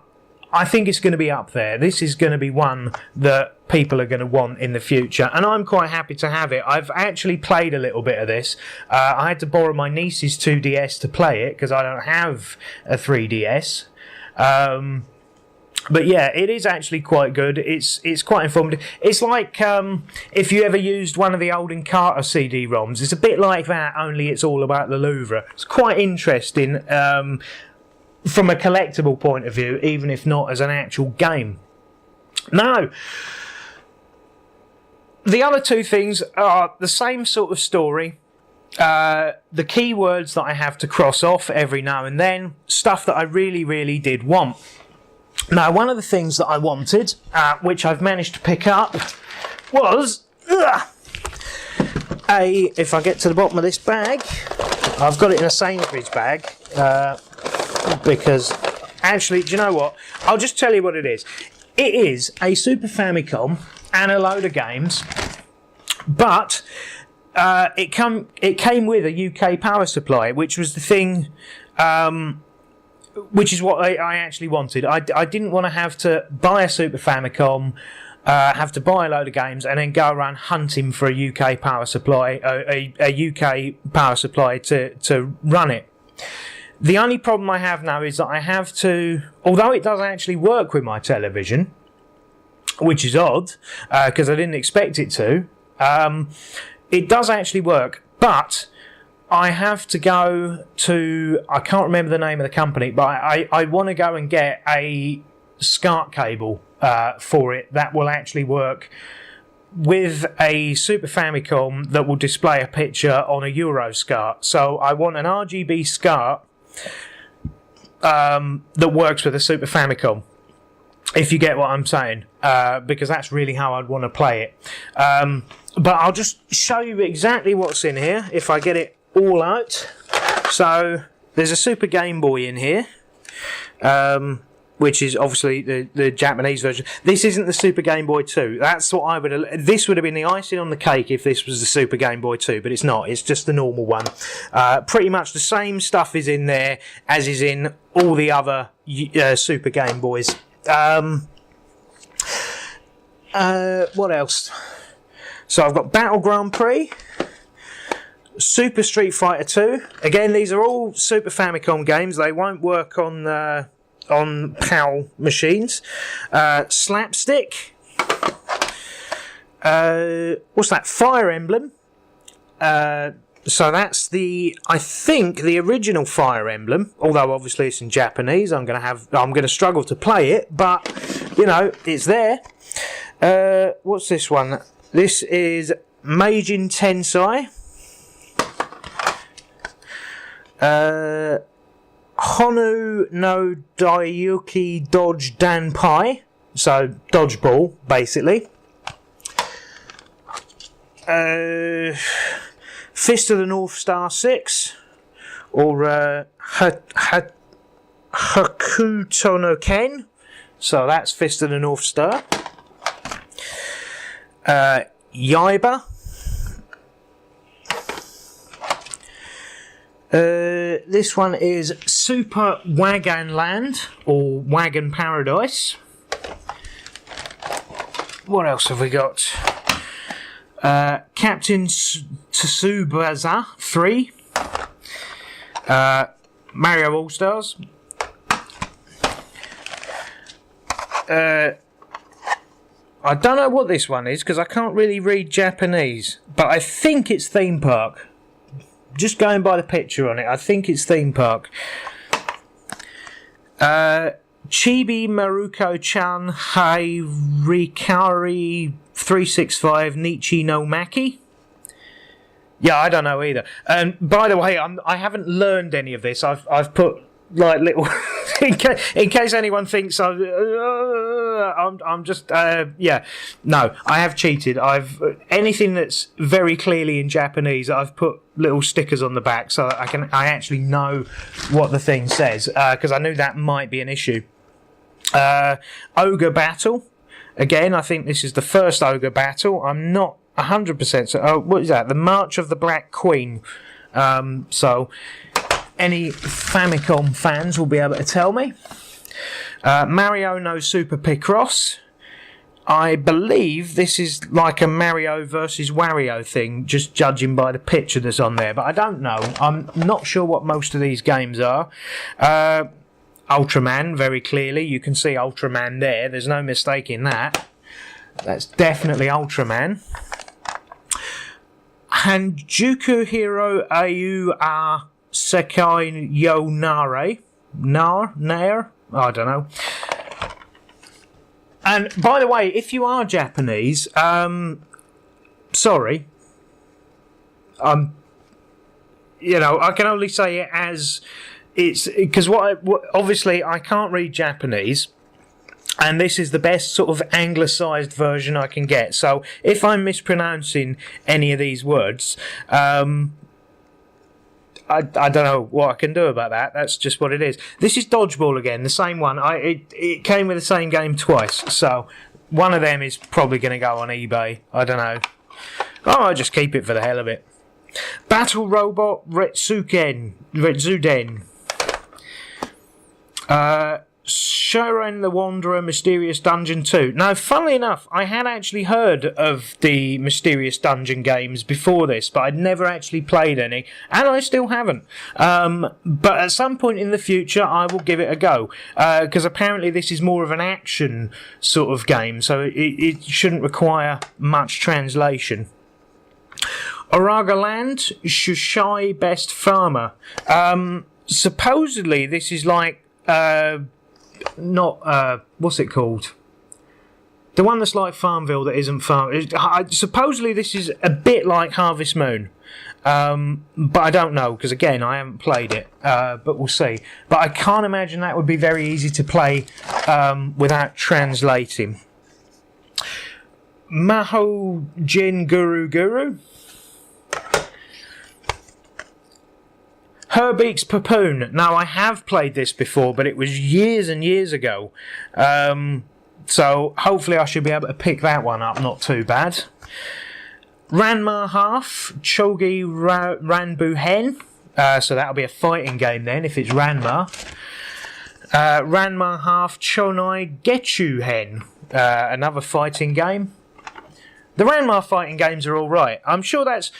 I think it's going to be up there. This is going to be one that people are going to want in the future, and I'm quite happy to have it. I've actually played a little bit of this. I had to borrow my niece's 2DS to play it because I don't have a 3DS. But yeah, it is actually quite good. It's quite informative. It's like if you ever used one of the old Encarta CD-ROMs. It's a bit like that, only it's all about the Louvre. It's quite interesting from a collectible point of view, even if not as an actual game. Now, the other two things are the same sort of story. The keywords that I have to cross off every now and then, stuff that I really, really did want. Now, one of the things that I wanted, which I've managed to pick up, was if I get to the bottom of this bag, I've got it in a Sainsbury's bag, because, actually, do you know what? I'll just tell you what it is. It is a Super Famicom and a load of games, but it came with a UK power supply, which was the thing... which is what I actually wanted. I didn't want to have to buy a Super Famicom, have to buy a load of games, and then go around hunting for a UK power supply, a UK power supply to run it. The only problem I have now is that I have to, although it does actually work with my television, which is odd, because I didn't expect it to, it does actually work, but... I have to go to, I can't remember the name of the company, but I want to go and get a SCART cable for it that will actually work with a Super Famicom that will display a picture on a Euro SCART. So I want an RGB SCART that works with a Super Famicom, if you get what I'm saying, because that's really how I'd want to play it. But I'll just show you exactly what's in here if I get it all out. So there's a Super Game Boy in here, which is obviously the Japanese version. This isn't the Super Game Boy 2. That's what I would have... This would have been the icing on the cake if this was the Super Game Boy 2, but it's not. It's just the normal one. Pretty much the same stuff is in there as is in all the other Super Game Boys. What else? So I've got Battle Grand Prix, Super Street Fighter 2. Again, these are all Super Famicom games. They won't work on PAL machines. Slapstick. What's that? Fire Emblem. So that's I think the original Fire Emblem. Although obviously it's in Japanese, I'm going to struggle to play it. But you know, it's there. What's this one? This is Meijin Tensei. Honu no Daiyuki Dodge Danpai. So, dodgeball, basically. Fist of the North Star 6. Or Hakuto no Ken. So, that's Fist of the North Star. Yaiba. This one is Super Wagon Land or Wagon Paradise. What else have we got? Captain Tsubasa 3. Mario All Stars. I don't know what this one is because I can't really read Japanese, but I think it's Theme Park. Just going by the picture on it, I think it's Theme Park. Chibi Maruko-chan Hairikari 365 Nichi no Maki. Yeah, I don't know either. And by the way, I haven't learned any of this. I've put like little in case anyone thinks I'm just yeah. No, I have cheated. I've anything that's very clearly in Japanese, I've put little stickers on the back so that I actually know what the thing says because I knew that might be an issue. Ogre Battle. Again, I think this is the first Ogre Battle. I'm not 100% so. Oh, what is that? The March of the Black Queen. So, any Famicom fans will be able to tell me. Mario no Super Picross. I believe this is like a Mario versus Wario thing, just judging by the picture that's on there. But I don't know. I'm not sure what most of these games are. Ultraman, very clearly. You can see Ultraman there. There's no mistake in that. That's definitely Ultraman. Hanjuku Hero Ayu A Sekai Yo Nare. Nair? I don't know. And by the way, if you are Japanese, sorry. You know, I can only say it as it's because obviously I can't read Japanese. And this is the best sort of anglicised version I can get. So if I'm mispronouncing any of these words, I don't know what I can do about that. That's just what it is. This is Dodgeball again, the same one. It came with the same game twice. So one of them is probably going to go on eBay. I don't know. Oh, I'll just keep it for the hell of it. Battle Robot Retsuden. Shiren the Wanderer Mysterious Dungeon 2. Now, funnily enough, I had actually heard of the Mysterious Dungeon games before this, but I'd never actually played any, and I still haven't. But at some point in the future, I will give it a go, because apparently this is more of an action sort of game, so it shouldn't require much translation. Oraga Land, Shushai Best Farmer. Supposedly, this is like what's it called? The one that's like Farmville that isn't Farm. Supposedly this is a bit like Harvest Moon, but I don't know because again I haven't played it. But we'll see. But I can't imagine that would be very easy to play without translating. Maho Jin Guru. Herbeek's Papoon. Now, I have played this before, but it was years and years ago. So, hopefully I should be able to pick that one up. Not too bad. Ranma Half, Chogi Ranbu Hen. So, that'll be a fighting game then, if it's Ranma. Ranma Half, Chonai Getchu Hen. Another fighting game. The Ranma fighting games are alright. I'm sure that's...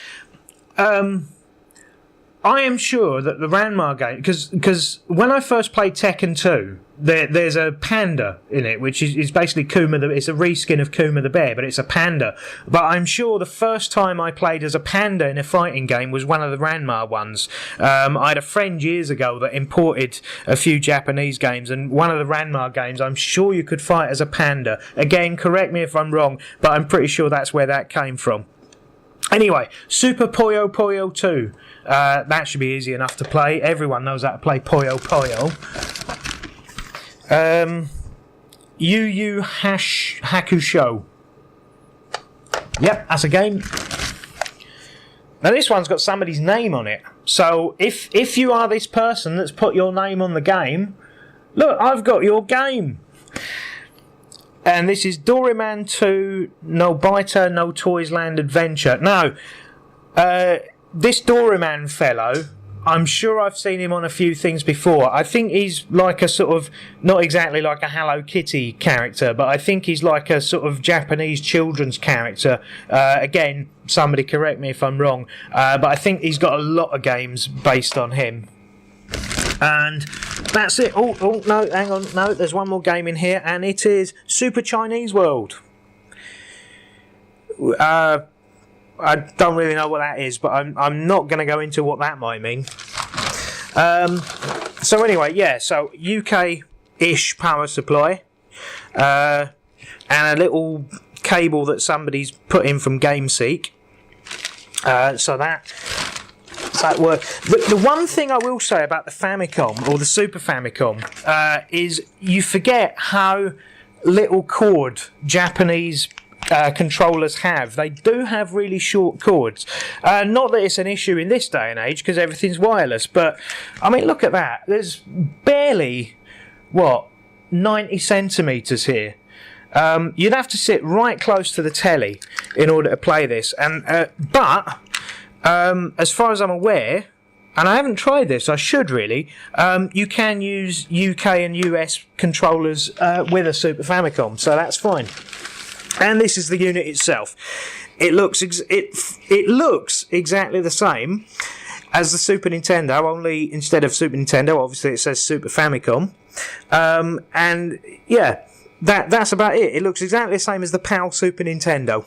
I am sure that the Ranma game, because when I first played Tekken 2, there's a panda in it, which is basically Kuma. It's a reskin of Kuma the bear, but it's a panda. But I'm sure the first time I played as a panda in a fighting game was one of the Ranma ones. I had a friend years ago that imported a few Japanese games, and one of the Ranma games, I'm sure you could fight as a panda. Again, correct me if I'm wrong, but I'm pretty sure that's where that came from. Anyway, Super Puyo Puyo 2. That should be easy enough to play. Everyone knows how to play Puyo Puyo. Yu Yu Hakusho. Yep, that's a game. Now this one's got somebody's name on it. So if you are this person that's put your name on the game, look, I've got your game. And this is Doraemon 2 Nobita No Toys Land Adventure. Now, this Doraemon fellow, I'm sure I've seen him on a few things before. I think he's like a sort of, not exactly like a Hello Kitty character, but I think he's like a sort of Japanese children's character. Again, somebody correct me if I'm wrong, but I think he's got a lot of games based on him. And that's it. Oh, no, hang on. No, there's one more game in here, and it is Super Chinese World. I don't really know what that is, but I'm not going to go into what that might mean. So anyway, yeah, so UK-ish power supply, and a little cable that somebody's put in from GameSeek. So that works. The one thing I will say about the Famicom, or the Super Famicom, is you forget how little cord Japanese controllers have. They do have really short cords. Not that it's an issue in this day and age, because everything's wireless, but I mean, look at that. There's barely, 90 centimetres here. You'd have to sit right close to the telly in order to play this. And but as far as I'm aware, and I haven't tried this, I should really, you can use UK and US controllers with a Super Famicom, so that's fine. And this is the unit itself. It looks exactly the same as the Super Nintendo, only instead of Super Nintendo, obviously it says Super Famicom. And yeah, that's about it. It looks exactly the same as the PAL Super Nintendo.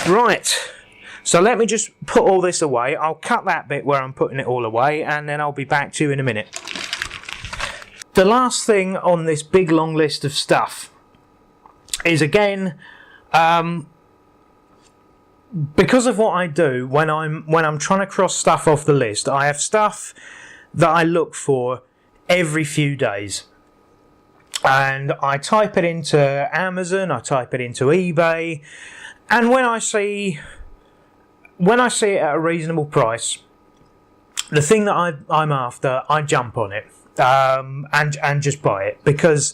Right, so let me just put all this away. I'll cut that bit where I'm putting it all away, and then I'll be back to you in a minute. The last thing on this big long list of stuff is, again, because of what I do when I'm trying to cross stuff off the list, I have stuff that I look for every few days. And I type it into Amazon, I type it into eBay, and when I see it at a reasonable price, the thing that I'm after, I jump on it and just buy it, because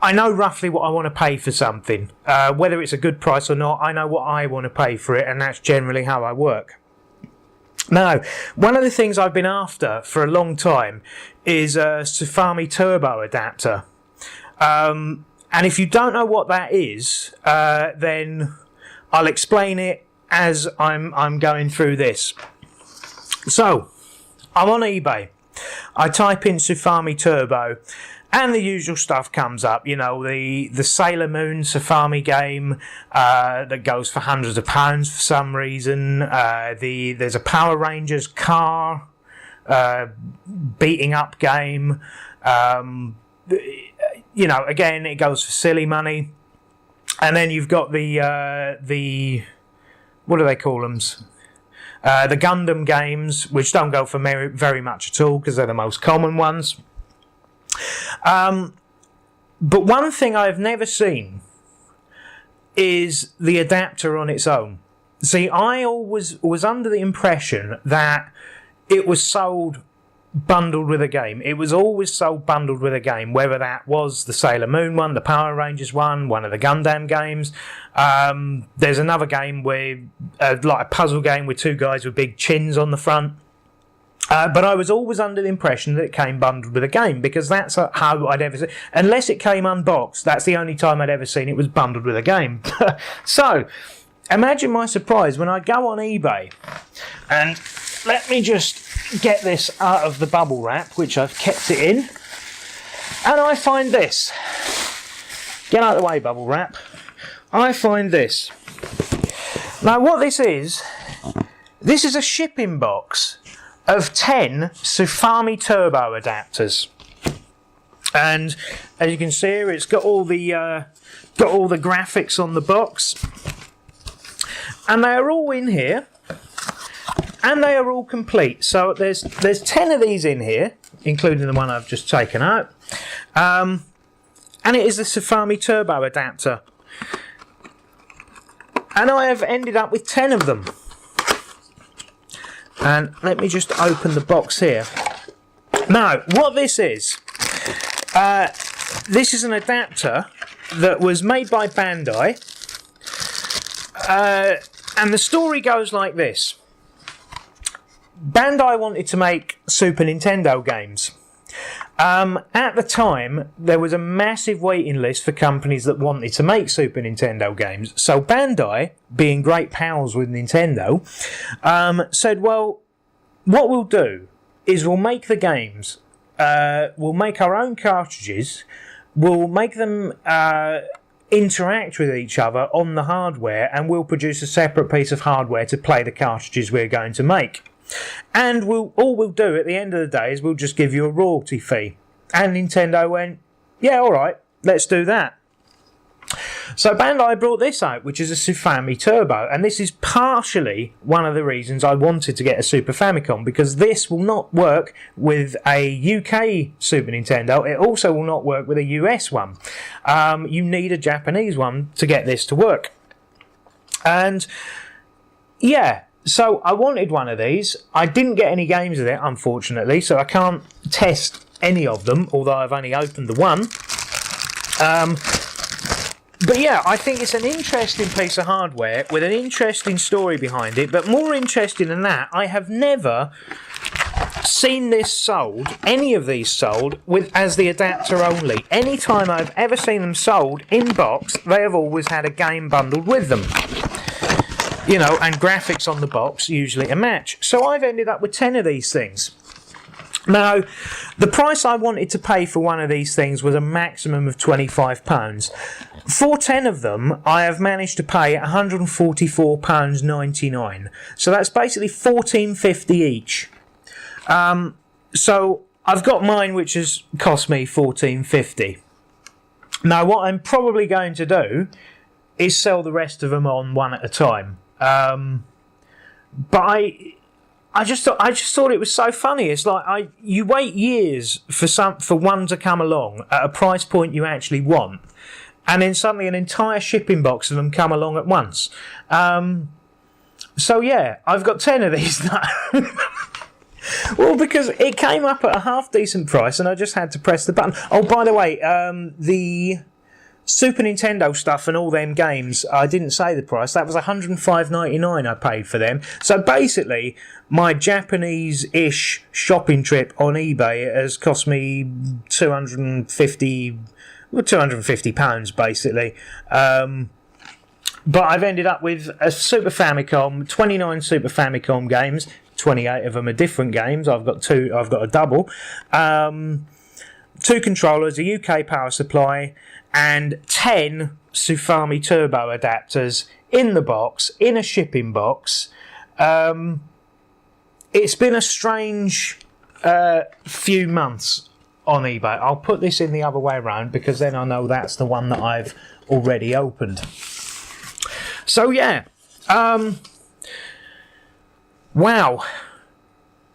I know roughly what I want to pay for something. Whether it's a good price or not, I know what I want to pay for it, and that's generally how I work. Now, one of the things I've been after for a long time is a Sufami Turbo adapter. And if you don't know what that is, then I'll explain it as I'm going through this. So, I'm on eBay. I type in Sufami Turbo, and the usual stuff comes up. You know, the Sailor Moon Sufami game that goes for hundreds of pounds for some reason. There's a Power Rangers car beating up game. You know, again, it goes for silly money. And then you've got the what do they call them? The Gundam games, which don't go for very much at all, because they're the most common ones. But one thing I've never seen is the adapter on its own. See, I always was under the impression that it was sold bundled with a game. It was always sold bundled with a game, whether that was the Sailor Moon one, the Power Rangers one of the Gundam games. There's another game where, like a puzzle game with two guys with big chins on the front. But I was always under the impression that it came bundled with a game, because that's how I'd ever seen. Unless it came unboxed, that's the only time I'd ever seen it was bundled with a game. So, imagine my surprise when I go on eBay, and let me just get this out of the bubble wrap, which I've kept it in, and I find this. Get out of the way, bubble wrap. I find this. Now what this is a shipping box of 10 Sufami Turbo adapters. And as you can see here, it's got all the graphics on the box. And they are all in here. And they are all complete. So there's 10 of these in here, including the one I've just taken out. And it is the Sufami Turbo adapter. And I have ended up with 10 of them. And let me just open the box here. Now, what this is an adapter that was made by Bandai. And the story goes like this. Bandai wanted to make Super Nintendo games. At the time, there was a massive waiting list for companies that wanted to make Super Nintendo games. So Bandai, being great pals with Nintendo, said, well, what we'll do is we'll make the games, we'll make our own cartridges, we'll make them interact with each other on the hardware, and we'll produce a separate piece of hardware to play the cartridges we're going to make. And all we'll do at the end of the day is we'll just give you a royalty fee. And Nintendo went, yeah, alright, let's do that. So Bandai brought this out, which is a Sufami Turbo, and this is partially one of the reasons I wanted to get a Super Famicom, because this will not work with a UK Super Nintendo. It also will not work with a US one. You need a Japanese one to get this to work. And yeah, so I wanted one of these. I didn't get any games of it, unfortunately, so I can't test any of them, although I've only opened the one. But yeah, I think it's an interesting piece of hardware with an interesting story behind it, but more interesting than that, I have never seen this sold, any of these sold, as the adapter only. Any time I've ever seen them sold in box, they have always had a game bundled with them. You know, and graphics on the box, usually a match. So I've ended up with 10 of these things. Now, the price I wanted to pay for one of these things was a maximum of £25. For 10 of them, I have managed to pay £144.99. So that's basically $14.50 each. So I've got mine, which has cost me $14.50. Now, what I'm probably going to do is sell the rest of them on one at a time. But I just thought it was so funny. It's like you wait years for one to come along at a price point you actually want, and then suddenly an entire shipping box of them come along at once. So yeah, I've got 10 of these now. Well, because it came up at a half decent price, and I just had to press the button. Oh, by the way, the Super Nintendo stuff and all them games, I didn't say the price. That was $105.99 I paid for them. So basically, my Japanese-ish shopping trip on eBay has cost me £250 basically. But I've ended up with a Super Famicom, 29 Super Famicom games. 28 of them are different games. I've got a double. 2 controllers, a UK power supply, and 10 Sufami Turbo adapters in the box, in a shipping box. It's been a strange few months on eBay. I'll put this in the other way around, because then I know that's the one that I've already opened. So yeah, wow,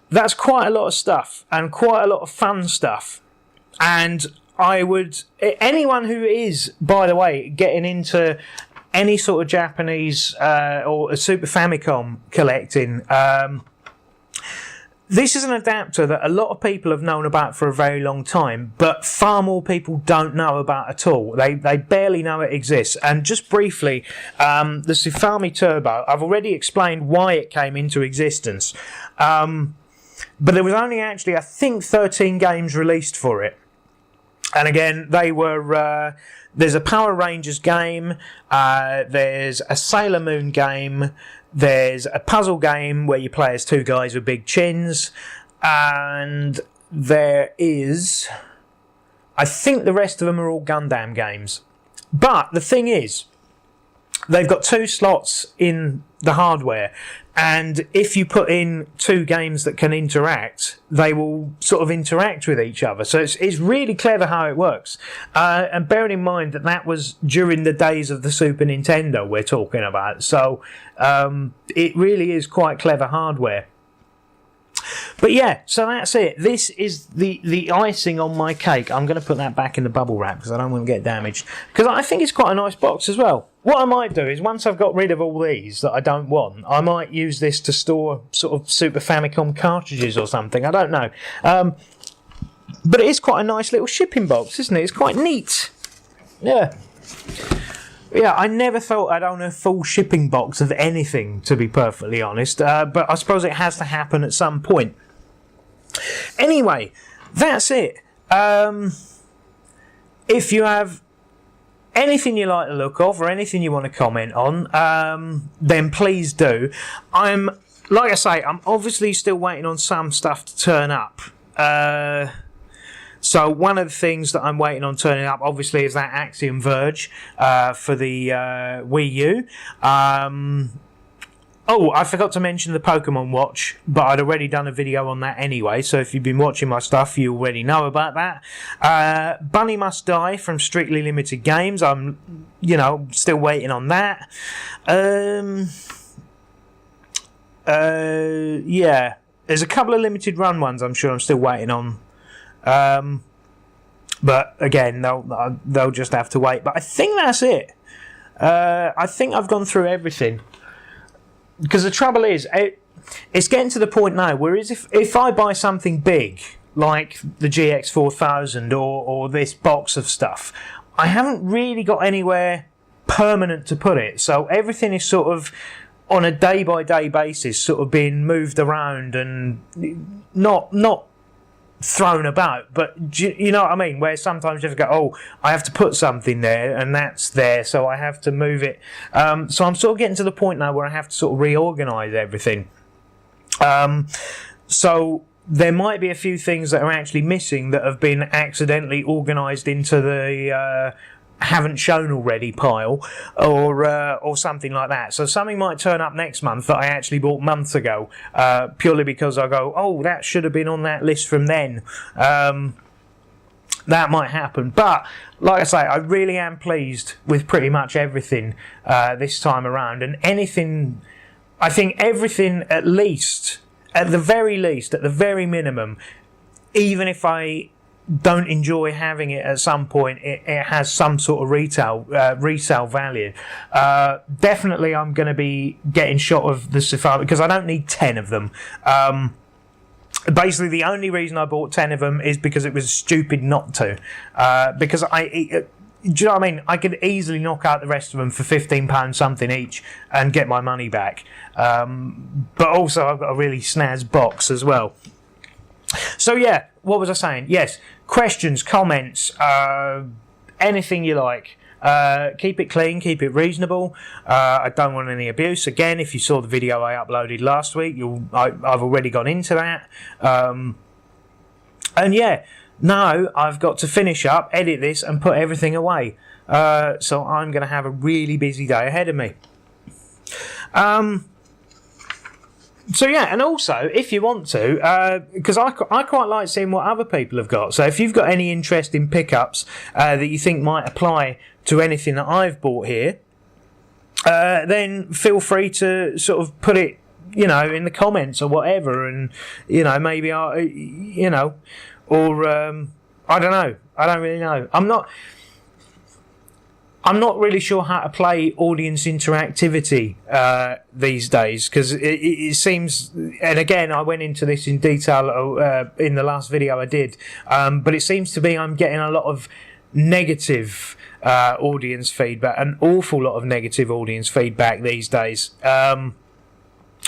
that's quite a lot of stuff, and quite a lot of fun stuff. And anyone who is, by the way, getting into any sort of Japanese or a Super Famicom collecting, this is an adapter that a lot of people have known about for a very long time, but far more people don't know about at all. They barely know it exists. And just briefly, the Sufami Turbo, I've already explained why it came into existence. But there was only actually, I think, 13 games released for it. And again, they were. There's a Power Rangers game. There's a Sailor Moon game. There's a puzzle game where you play as two guys with big chins, and there is. I think the rest of them are all Gundam games. But the thing is, they've got 2 slots in the hardware, and if you put in 2 games that can interact, they will sort of interact with each other. So it's really clever how it works. And bearing in mind that was during the days of the Super Nintendo we're talking about. So it really is quite clever hardware. But yeah, so that's it. This is the icing on my cake. I'm going to put that back in the bubble wrap because I don't want to get damaged. Because I think it's quite a nice box as well. What I might do is, once I've got rid of all these that I don't want, I might use this to store sort of Super Famicom cartridges or something. I don't know. But it is quite a nice little shipping box, isn't it? It's quite neat. Yeah. Yeah, I never thought I'd own a full shipping box of anything, to be perfectly honest. But I suppose it has to happen at some point. Anyway, that's it. If you have anything you like the look of or anything you want to comment on, then please do. Like I say, I'm obviously still waiting on some stuff to turn up. So one of the things that I'm waiting on turning up, obviously, is that Axiom Verge for the Wii U. I forgot to mention the Pokemon Watch, but I'd already done a video on that anyway, so if you've been watching my stuff, you already know about that. Bunny Must Die from Strictly Limited Games. I'm, still waiting on that. Yeah, there's a couple of limited run ones I'm sure I'm still waiting on. But again, they'll just have to wait. But I think that's it. I think I've gone through everything. Because the trouble is, it's getting to the point now, whereas if I buy something big, like the GX4000 or this box of stuff, I haven't really got anywhere permanent to put it. So everything is sort of on a day-by-day basis, sort of being moved around and not thrown about, but you know what I mean, where sometimes you have to go, I have to put something there and that's there, so I have to move it. So I'm sort of getting to the point now where I have to sort of reorganise everything. So there might be a few things that are actually missing that have been accidentally organised into the haven't shown already pile, or something like that. So something might turn up next month that I actually bought months ago, purely because I go, that should have been on that list from then. That might happen. But like I say, I really am pleased with pretty much everything this time around, and anything, I think everything, at the very minimum, even if I don't enjoy having it at some point, it has some sort of resale value. Definitely I'm going to be getting shot of the Safari because I don't need 10 of them. Basically the only reason I bought 10 of them is because it was stupid not to, because do you know what I mean? I could easily knock out the rest of them for £15 something each and get my money back. But also I've got a really snazzy box as well. So yeah, what was I saying? Yes, questions, comments, anything you like. Keep it clean, keep it reasonable. I don't want any abuse. Again, if you saw the video I uploaded last week, I've already gone into that. And yeah, now I've got to finish up, edit this, and put everything away. So I'm going to have a really busy day ahead of me. So yeah, and also, if you want to, because I quite like seeing what other people have got. So if you've got any interest in pickups that you think might apply to anything that I've bought here, then feel free to sort of put it, in the comments or whatever, and maybe I don't know. I don't really know. I'm not really sure how to play audience interactivity these days, because it seems, and again I went into this in detail in the last video I did, but it seems to be I'm getting a lot of negative audience feedback, an awful lot of negative audience feedback these days.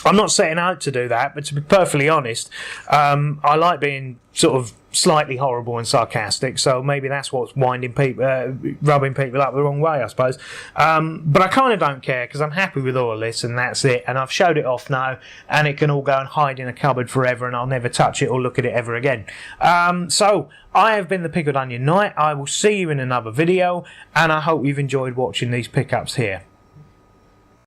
I'm not setting out to do that, but to be perfectly honest, I like being sort of slightly horrible and sarcastic, so maybe that's what's rubbing people up the wrong way, I suppose. But I kind of don't care, because I'm happy with all of this, and that's it. And I've showed it off now, and it can all go and hide in a cupboard forever, and I'll never touch it or look at it ever again. So I have been the Pickled Onion Knight. I will see you in another video, and I hope you've enjoyed watching these pickups here.